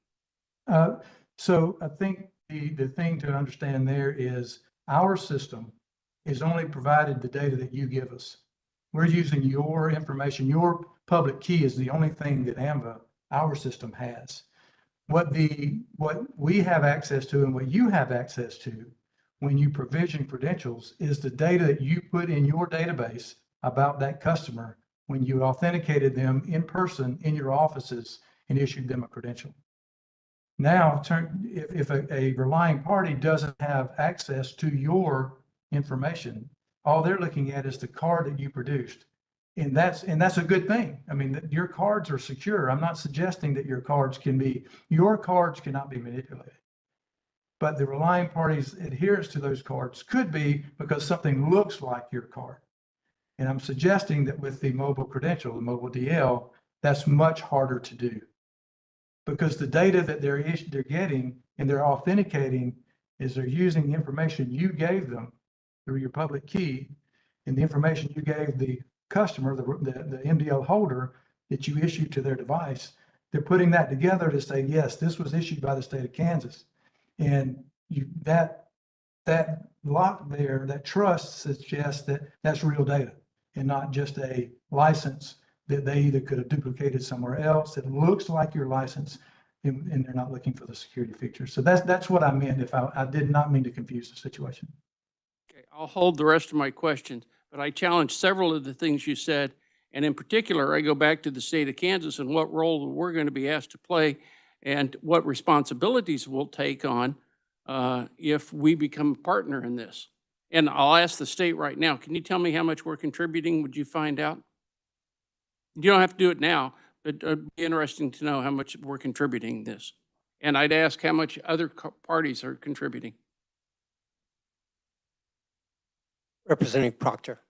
So I think the thing to understand there is our system is only provided the data that you give us. We're using your information. Your public key is the only thing that AMVA, our system, has. What we have access to and what you have access to when you provision credentials is the data that you put in your database about that customer when you authenticated them in person in your offices and issued them a credential. Now, if a relying party doesn't have access to your information, all they're looking at is the card that you produced. And that's a good thing. I mean, your cards are secure. I'm not suggesting that your cards cannot be manipulated. But the relying party's adherence to those cards could be because something looks like your card. And I'm suggesting that with the mobile credential, the mobile DL, that's much harder to do. Because the data that they're getting and they're authenticating is they're using the information you gave them through your public key and the information you gave the customer, the MDL holder that you issued to their device. They're putting that together to say, yes, this was issued by the state of Kansas. And that lock there, that trust suggests that that's real data and not just a license that they either could have duplicated somewhere else that looks like your license and they're not looking for the security features. So that's what I meant. If I did not mean to confuse the situation. Okay, I'll hold the rest of my questions, but I challenge several of the things you said. And in particular, I go back to the state of Kansas and what role we're going to be asked to play and what responsibilities we'll take on if we become a partner in this. And I'll ask the state right now, can you tell me how much we're contributing? Would you find out? You don't have to do it now, but it'd be interesting to know how much we're contributing this. And I'd ask how much other parties are contributing. Representative Proctor.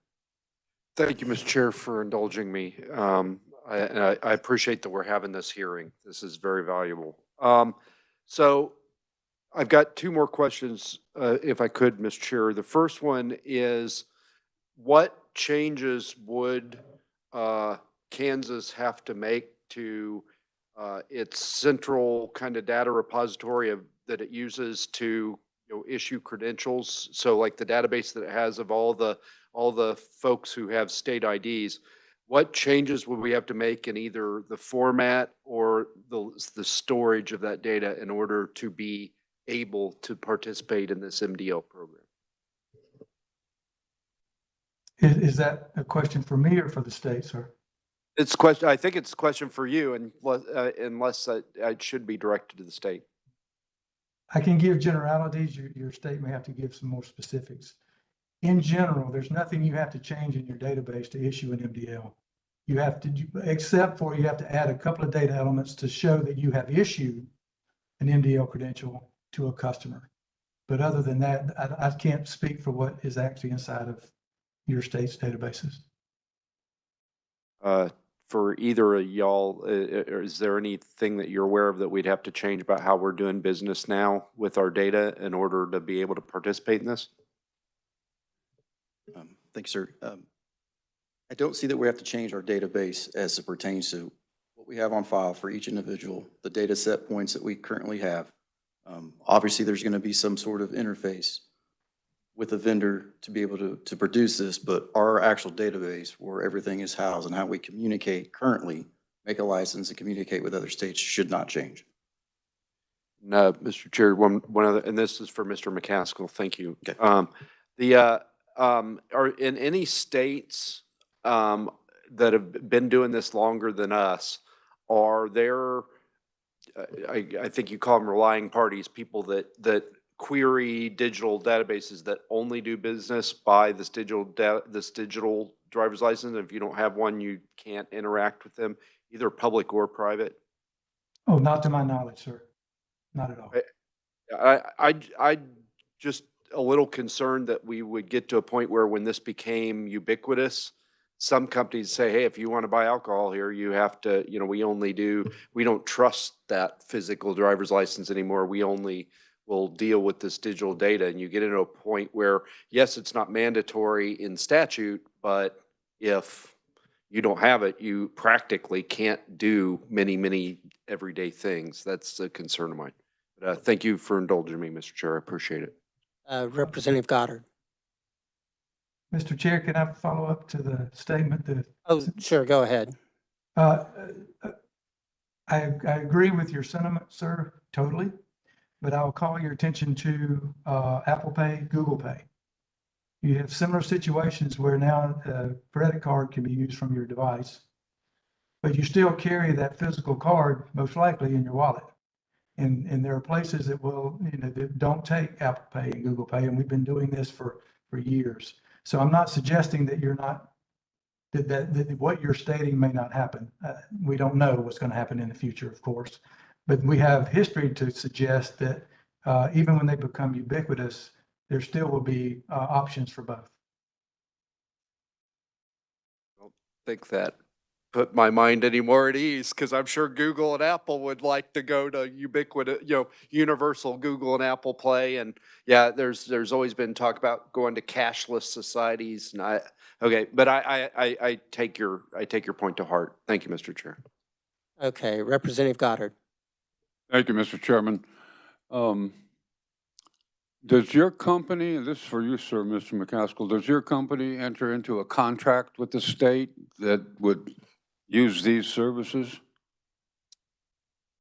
Thank you, Mr. Chair, for indulging me. I appreciate that we're having this hearing. This is very valuable. So I've got two more questions, if I could, Mr. Chair. The first one is, what changes would Kansas have to make to its central kind of data repository that it uses to issue credentials? So like the database that it has of all the folks who have state IDs, what changes would we have to make in either the format or the storage of that data in order to be able to participate in this MDL program? Is that a question for me or for the state, sir? It's question. I think it's a question for you, unless it should be directed to the state. I can give generalities. Your state may have to give some more specifics. In general, there's nothing you have to change in your database to issue an MDL. You have to, except for you have to add a couple of data elements to show that you have issued an MDL credential to a customer. But other than that, I can't speak for what is actually inside of your state's databases. For either of y'all, is there anything that you're aware of that we'd have to change about how we're doing business now with our data in order to be able to participate in this? Thank you, sir. I don't see that we have to change our database as it pertains to what we have on file for each individual, the data set points that we currently have. Obviously, there's going to be some sort of interface with a vendor to be able to produce this, but our actual database where everything is housed and how we communicate currently, make a license and communicate with other states should not change. No, Mr. Chair, one other, and this is for Mr. McCaskill. Thank you. Okay. Are in any states that have been doing this longer than us, are there, I think you call them relying parties, people that query digital databases that only do business by this digital driver's license? If you don't have one, you can't interact with them, either public or private? Oh, not to my knowledge, sir. Not at all. I just a little concerned that we would get to a point where when this became ubiquitous, some companies say, hey, if you want to buy alcohol here, you have to, we don't trust that physical driver's license anymore. We only will deal with this digital data. And you get into a point where, yes, it's not mandatory in statute, but if you don't have it, you practically can't do many everyday things. That's a concern of mine. But, thank you for indulging me, Mr. Chair. I appreciate it. Representative Goddard. Mr. Chair, can I follow up to the statement that? Oh, sure, go ahead. I agree with your sentiment, sir, totally. But I'll call your attention to Apple Pay, Google Pay. You have similar situations where now a credit card can be used from your device, but you still carry that physical card most likely in your wallet. And there are places that will, that don't take Apple Pay and Google Pay, and we've been doing this for years. So I'm not suggesting that you're not, that what you're stating may not happen. We don't know what's going to happen in the future, of course, but we have history to suggest that even when they become ubiquitous, there still will be options for both. I don't think that put my mind any more at ease, because I'm sure Google and Apple would like to go to ubiquitous, universal Google and Apple Play. And yeah, there's always been talk about going to cashless societies. And but I take your point to heart. Thank you, Mr. Chair. Okay, Representative Goddard. Thank you, Mr. Chairman. Does your company, and this is for you, sir, Mr. McCaskill, does your company enter into a contract with the state that would use these services?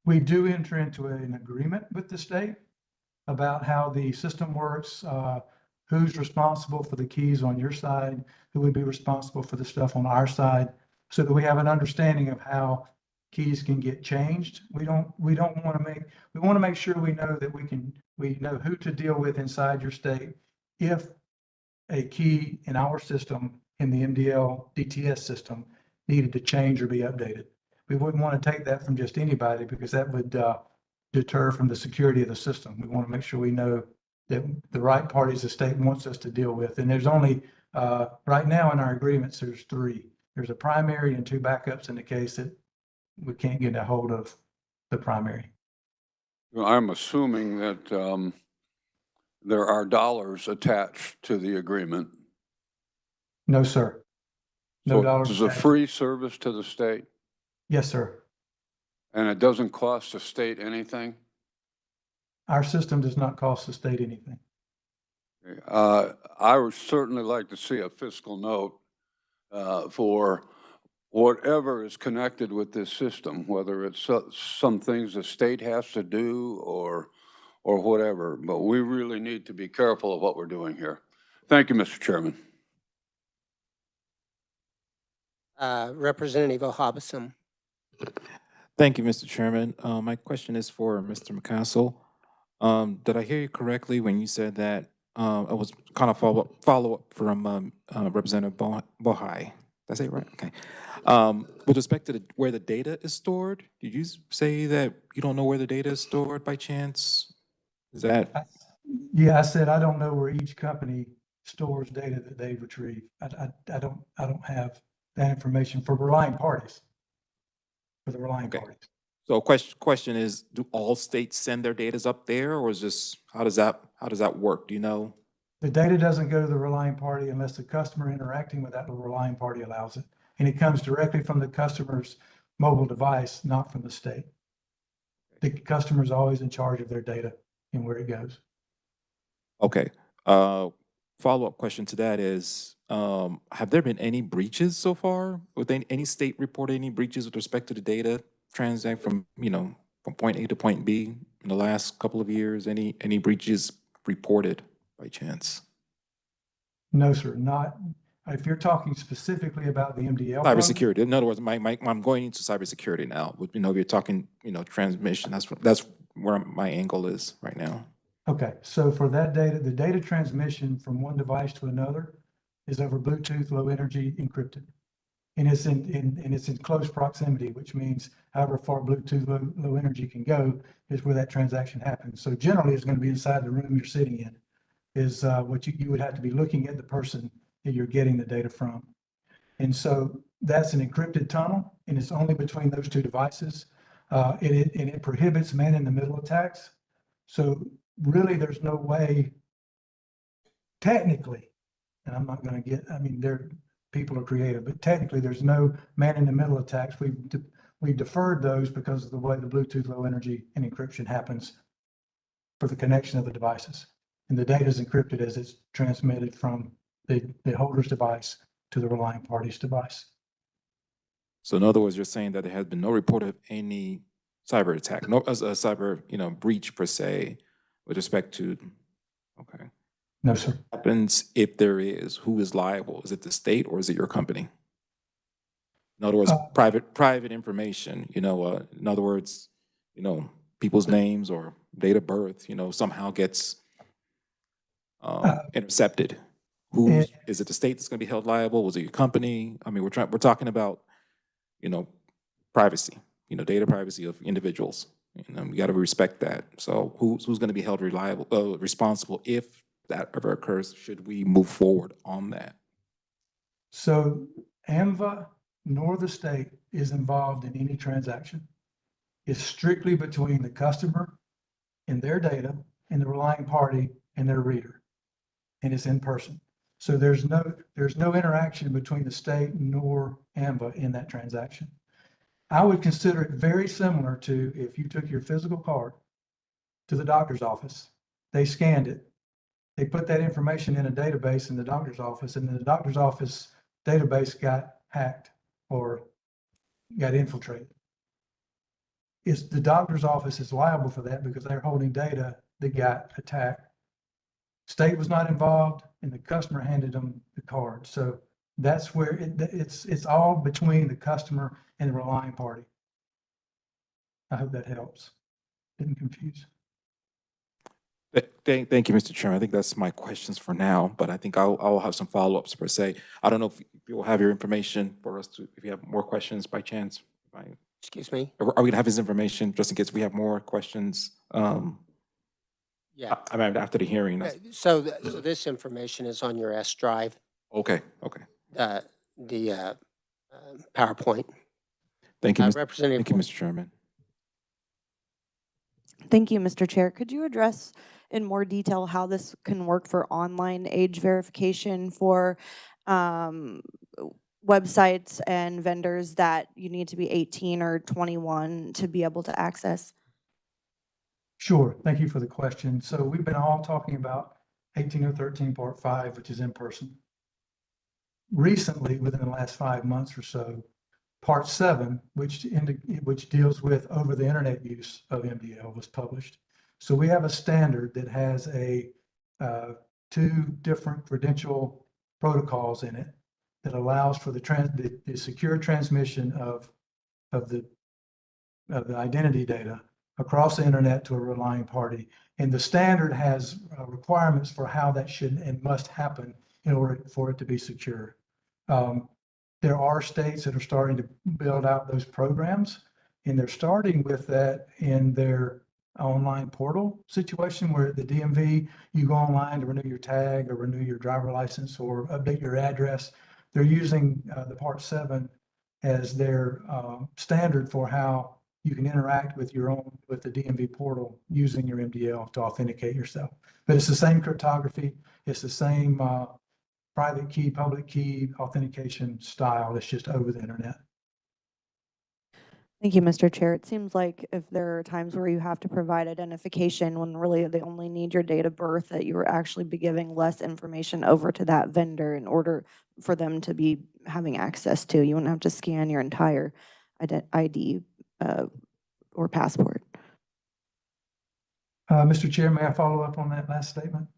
We do enter into an agreement with the state about how the system works, who's responsible for the keys on your side, who would be responsible for the stuff on our side, so that we have an understanding of how keys can get changed. We want to make sure we know that we know who to deal with inside your state if a key in our system, in the MDL DTS system, needed to change or be updated. We wouldn't want to take that from just anybody, because that would deter from the security of the system. We want to make sure we know that the right parties the state wants us to deal with. And there's only, right now in our agreements, there's 3. There's a primary and 2 backups in the case that we can't get a hold of the primary. Well, I'm assuming that there are dollars attached to the agreement. No, sir. No So dollars. this is a free service to the state, Yes, sir. and it doesn't cost the state anything? Our system does not cost the state anything. I would certainly like to see a fiscal note for whatever is connected with this system, whether it's some things the state has to do or whatever, but we really need to be careful of what we're doing here. Thank you, Mr. Chairman. Representative O'Hobson. Thank you, Mr. Chairman. My question is for Mr. McCaskill. Did I hear you correctly when you said that it was kind of follow up from Representative Bohai? Did I say it right? Okay. With respect to where the data is stored, did you say that you don't know where the data is stored by chance? Is that? Yeah, I said, I don't know where each company stores data that they retrieve. I don't have that information for relying parties, for the relying Okay. parties. So question is, do all states send their datas up there, or is this, how does that work? Do you know? The data doesn't go to the relying party unless the customer interacting with that relying party allows it. And it comes directly from the customer's mobile device, not from the state. The customer is always in charge of their data and where it goes. Okay. Follow-up question to that is, have there been any breaches so far? Would any state report any breaches with respect to the data transact from, from point A to point B in the last couple of years? Any breaches reported by chance? No, sir, not, if you're talking specifically about the MDL program, Cybersecurity. In other words, I'm going into cybersecurity now. If you're talking, transmission, that's where my angle is right now. okay, so for that data, the data transmission from one device to another is over Bluetooth low energy encrypted. And it's in close proximity, which means however far Bluetooth low energy can go is where that transaction happens. So generally it's going to be inside the room you're sitting in is what you would have to be looking at the person that you're getting the data from. And so that's an encrypted tunnel and it's only between those two devices. And it prohibits man-in-the-middle attacks. So really, there's no way, technically, and I'm not going to get, I mean, people are creative, but technically, there's no man-in-the-middle attacks. We've deferred those because of the way the Bluetooth low energy and encryption happens for the connection of the devices. And the data is encrypted as it's transmitted from the holder's device to the relying party's device. So in other words, you're saying that there has been no report of any cyber attack, no cyber, breach per se with respect to, okay. No, sir. What happens if there is? Who is liable? Is it the state or is it your company? In other words, private information, in other words, people's names or date of birth, somehow gets intercepted. Is it the state that's going to be held liable? Was it your company? I mean, we're talking about, privacy, data privacy of individuals. We got to respect that. So who's going to be held responsible if that ever occurs? Should we move forward on that? So AMVA nor the state is involved in any transaction. It's strictly between the customer and their data and the relying party and their reader. And it's in person. So there's no interaction between the state nor AMVA in that transaction. I would consider it very similar to if you took your physical card to the doctor's office, they scanned it, they put that information in a database in the doctor's office, and then the doctor's office database got hacked or got infiltrated. The doctor's office is liable for that because they're holding data that got attacked. State was not involved and the customer handed them the card. So that's where it's all between the customer and the relying party. I hope that helps. Didn't confuse. Thank you, Mr. Chairman. I think that's my questions for now, but I think I'll have some follow-ups per se. I don't know if you will have your information for us to, if you have more questions by chance. Excuse me? Are we going to have his information just in case we have more questions? Yeah. I mean, after the hearing. So this information is on your S drive, Okay. the PowerPoint. Thank you, Representative. Thank you, Mr. Chairman. Thank you, Mr. Chair. Could you address in more detail how this can work for online age verification for websites and vendors that you need to be 18 or 21 to be able to access? Sure. Thank you for the question. So we've been all talking about 18.013 Part 5, which is in person. Recently, within the last 5 months or so, Part 7, which deals with over the internet use of MDL, was published. So we have a standard that has two different credential protocols in it that allows for the secure transmission of the identity data across the internet to a relying party. And the standard has requirements for how that should and must happen in order for it to be secure. There are states that are starting to build out those programs, and they're starting with that in their online portal situation where at the DMV, you go online to renew your tag or renew your driver license or update your address. They're using the Part 7 as their standard for how you can interact with with the DMV portal using your MDL to authenticate yourself. But it's the same cryptography. It's the same private key, public key authentication style. It's just over the internet. Thank you, Mr. Chair. It seems like if there are times where you have to provide identification when really they only need your date of birth, that you would actually be giving less information over to that vendor in order for them to be having access to. You wouldn't have to scan your entire ID or passport. Mr. Chair, may I follow up on that last statement?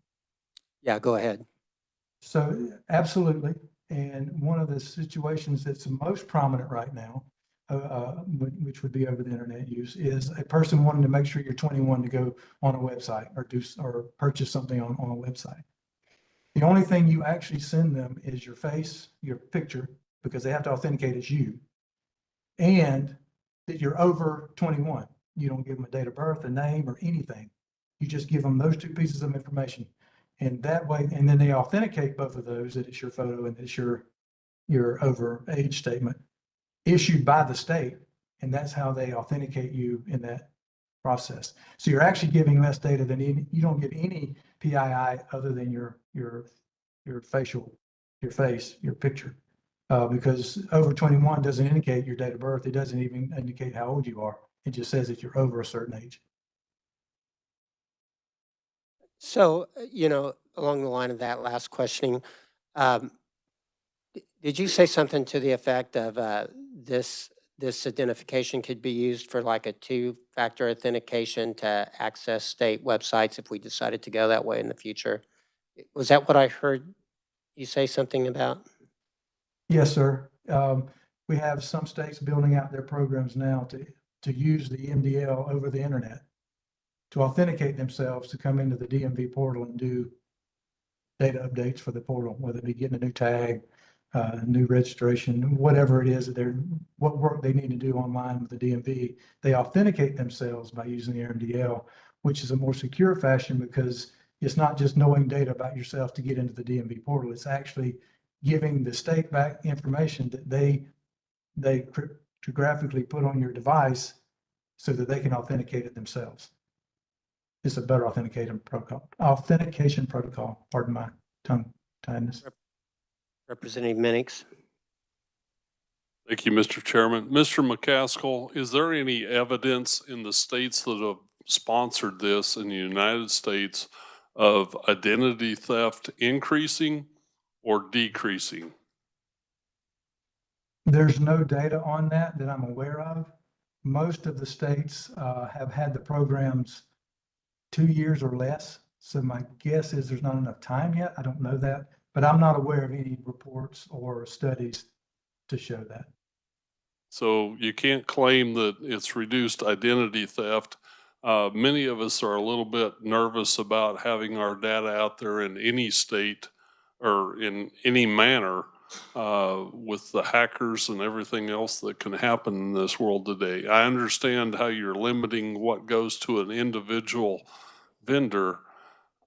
Yeah, go ahead. So absolutely. And one of the situations that's most prominent right now, which would be over the internet use, is a person wanting to make sure you're 21 to go on a website or purchase something on a website. The only thing you actually send them is your face, your picture, because they have to authenticate as you, and that you're over 21. You don't give them a date of birth, a name, or anything. You just give them those two pieces of information. And that way, and then they authenticate both of those, that it's your photo and it's your over age statement issued by the state. And that's how they authenticate you in that process. So you're actually giving less data than you don't get any PII other than your facial, your face, your picture. Because over 21 doesn't indicate your date of birth. It doesn't even indicate how old you are. It just says that you're over a certain age. So, along the line of that last questioning, did you say something to the effect of this identification could be used for like a two-factor authentication to access state websites if we decided to go that way in the future? Was that what I heard you say something about? Yes, sir. We have some states building out their programs now to use the MDL over the internet to authenticate themselves to come into the DMV portal and do data updates for the portal, whether it be getting a new tag, new registration, whatever it is what work they need to do online with the DMV. They authenticate themselves by using the MDL, which is a more secure fashion because it's not just knowing data about yourself to get into the DMV portal. It's actually giving the state back information that they cryptographically put on your device so that they can authenticate it themselves. It's a better authentication protocol. Pardon my tongue tiredness. Representative Minix. Thank you, Mr. Chairman. Mr. McCaskill, is there any evidence in the states that have sponsored this in the United States of identity theft increasing or decreasing? There's no data on that I'm aware of. Most of the states have had the programs 2 years or less. So my guess is there's not enough time yet. I don't know that, but I'm not aware of any reports or studies to show that. So you can't claim that it's reduced identity theft. Many of us are a little bit nervous about having our data out there in any state or in any manner with the hackers and everything else that can happen in this world today. I understand how you're limiting what goes to an individual vendor,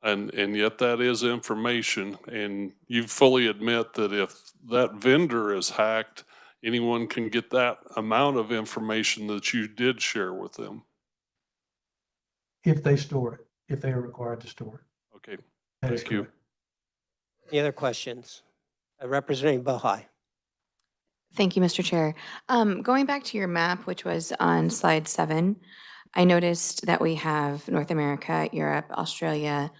and yet that is information, and you fully admit that if that vendor is hacked, anyone can get that amount of information that you did share with them. If they store it, if they are required to store it. Okay, That is thank you. correct. Any other questions? Representative Bohai. Thank you, Mr. Chair. Going back to your map, which was on slide 7, I noticed that we have North America, Europe, Australia,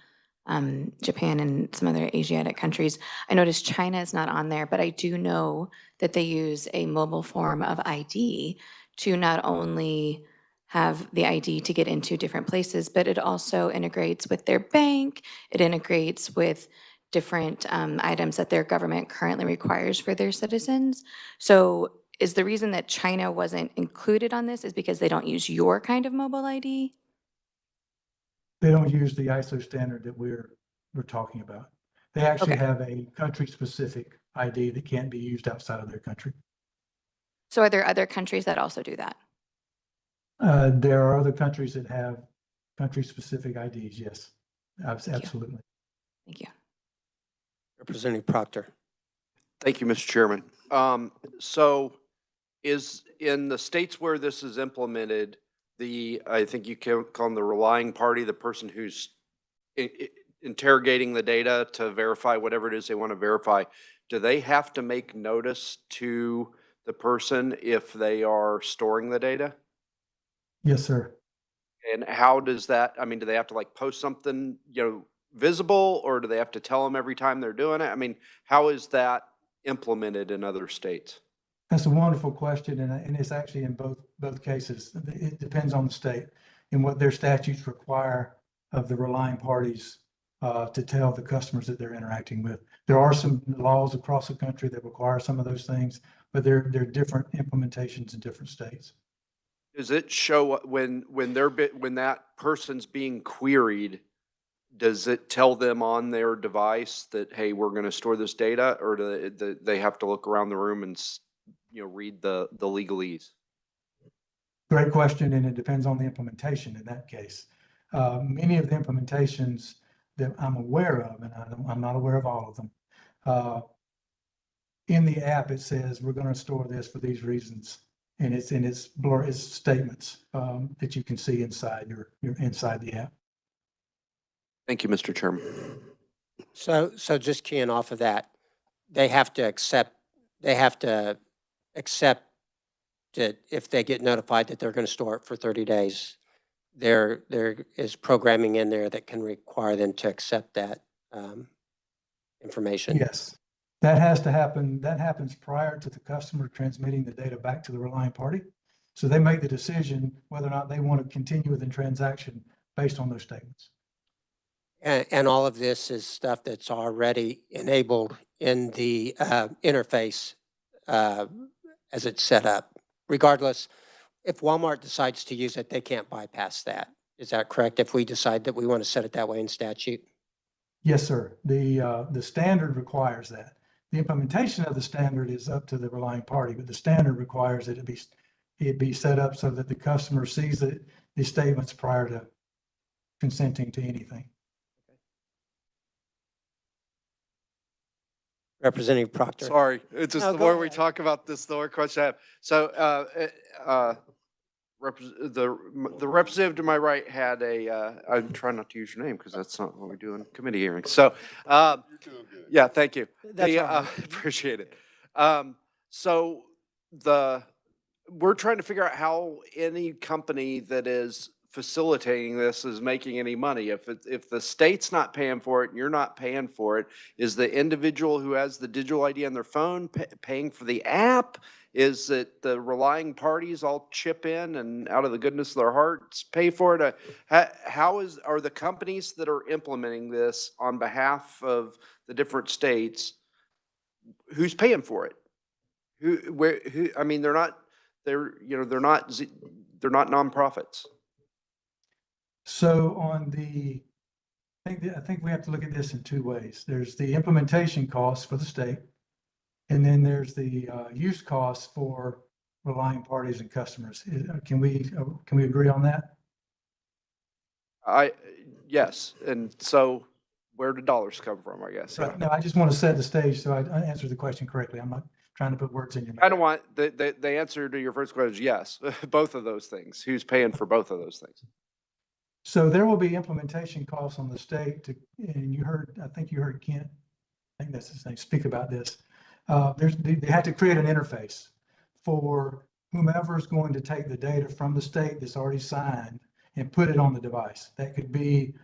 Japan, and some other Asiatic countries. I noticed China is not on there, but I do know that they use a mobile form of ID to not only have the ID to get into different places, but it also integrates with their bank. It integrates with different items that their government currently requires for their citizens. So is the reason that China wasn't included on this is because they don't use your kind of mobile ID? They don't use the ISO standard that we're talking about. They actually Okay. have a country-specific ID that can't be used outside of their country. So are there other countries that also do that? There are other countries that have country-specific IDs, yes, absolutely. Thank you. Representative Proctor. Thank you, Mr. Chairman. So is in the states where this is implemented, I think you can call them the relying party, the person who's interrogating the data to verify whatever it is they want to verify, do they have to make notice to the person if they are storing the data? Yes, sir. And how does that, I mean, do they have to like post something, visible, or do they have to tell them every time they're doing it? I mean, how is that implemented in other states? That's a wonderful question, and it's actually in both cases. It depends on the state and what their statutes require of the relying parties to tell the customers that they're interacting with. There are some laws across the country that require some of those things, but they're different implementations in different states. Does it show when that person's being queried, does it tell them on their device that, hey, we're going to store this data, or do they have to look around the room and read the legalese? Great question, and it depends on the implementation in that case. Many of the implementations that I'm aware of, and I'm not aware of all of them, in the app it says we're going to store this for these reasons, and it's in its statements that you can see inside your inside the app. Thank you, Mr. Chairman. So just keying off of that, they have to accept it if they get notified that they're going to store it for 30 days. There is programming in there that can require them to accept that information. Yes, that has to happen. That happens prior to the customer transmitting the data back to the relying party. So they make the decision whether or not they want to continue with the transaction based on those statements. And all of this is stuff that's already enabled in the interface as it's set up. Regardless, if Walmart decides to use it, they can't bypass that. Is that correct? If we decide that we want to set it that way in statute? Yes, sir. The standard requires that. The implementation of the standard is up to the relying party, but the standard requires that it be set up so that the customer sees the statements prior to consenting to anything. Representative Proctor. Sorry, it's just No, the go more we ahead. talk about this, the more questions I have. So, the representative to my right had I'm trying not to use your name because that's not what we do in committee hearings. So, yeah, thank you. That's all right. Appreciate it. So we're trying to figure out how any company that is facilitating this is making any money. If the state's not paying for it and you're not paying for it, is the individual who has the digital ID on their phone paying for the app? Is it the relying parties all chip in and out of the goodness of their hearts pay for it? Are the companies that are implementing this on behalf of the different states, who's paying for it? I mean, they're not nonprofits. So I think we have to look at this in two ways. There's the implementation costs for the state, and then there's the use costs for relying parties and customers. Can we agree on that? Yes, and so where do dollars come from, I guess? Right. No, I just want to set the stage so I answer the question correctly. I'm not trying to put words in your mouth. I don't want, the answer to your first question is yes, both of those things. Who's paying for both of those things? So there will be implementation costs on the state and I think you heard Kent, I think that's his name, speak about this. They had to create an interface for whomever is going to take the data from the state that's already signed and put it on the device. That could be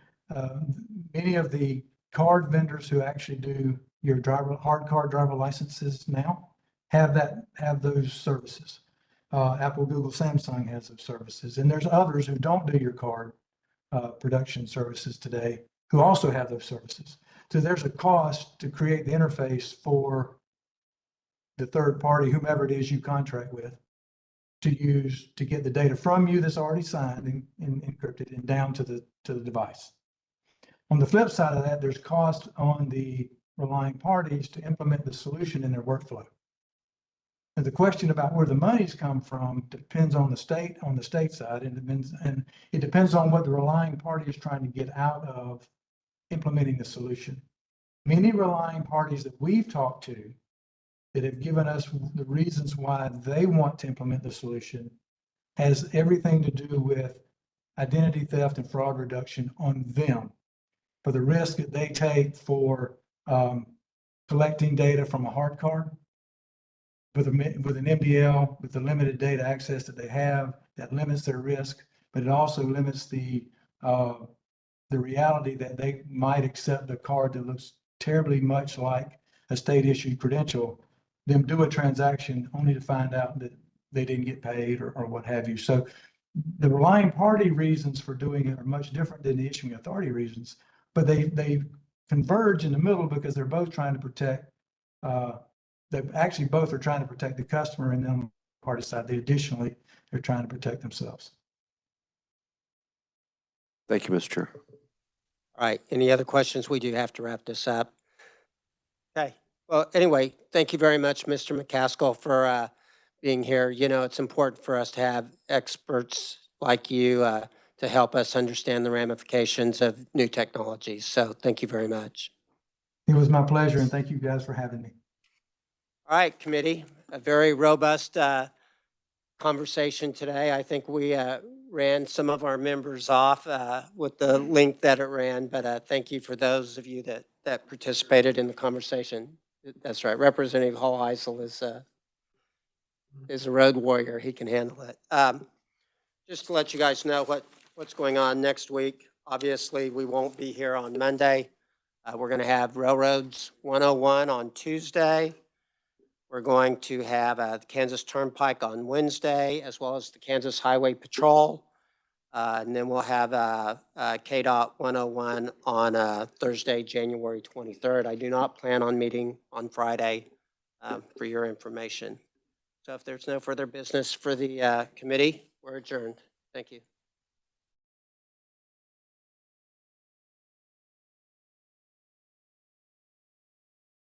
many of the card vendors who actually do your hard card driver licenses now have those services. Apple, Google, Samsung has those services, and there's others who don't do your card production services today who also have those services. So there's a cost to create the interface for the third party, whomever it is you contract with, to use to get the data from you that's already signed and encrypted and down to the device. On the flip side of that, there's cost on the relying parties to implement the solution in their workflow. And the question about where the monies come from depends on the state side, and it depends on what the relying party is trying to get out of implementing the solution. Many relying parties that we've talked to that have given us the reasons why they want to implement the solution has everything to do with identity theft and fraud reduction on them, for the risk that they take for collecting data from a hard card with an MDL, with the limited data access that they have. That limits their risk, but it also limits the reality that they might accept a card that looks terribly much like a state issued credential, them do a transaction only to find out that they didn't get paid or what have you. So the relying party reasons for doing it are much different than the issuing authority reasons, but they converge in the middle because they're both trying to protect, they actually both are trying to protect the customer, and then on the party side, they're trying to protect themselves. Thank you, Mr. Chair. All right, any other questions? We do have to wrap this up. Okay, well, anyway, thank you very much, Mr. McCaskill, for being here. You know, it's important for us to have experts like you to help us understand the ramifications of new technologies. So thank you very much. It was my pleasure, and thank you guys for having me. All right, committee, a very robust conversation today. I think we ran some of our members off with the length that it ran, but thank you for those of you that participated in the conversation. That's right. Representative Hall Heisel is a road warrior. He can handle it. Just to let you guys know what's going on next week. Obviously, we won't be here on Monday. We're going to have Railroads 101 on Tuesday. We're going to have the Kansas Turnpike on Wednesday, as well as the Kansas Highway Patrol. And then we'll have KDOT 101 on Thursday, January 23rd. I do not plan on meeting on Friday, for your information. So if there's no further business for the committee, we're adjourned. Thank you.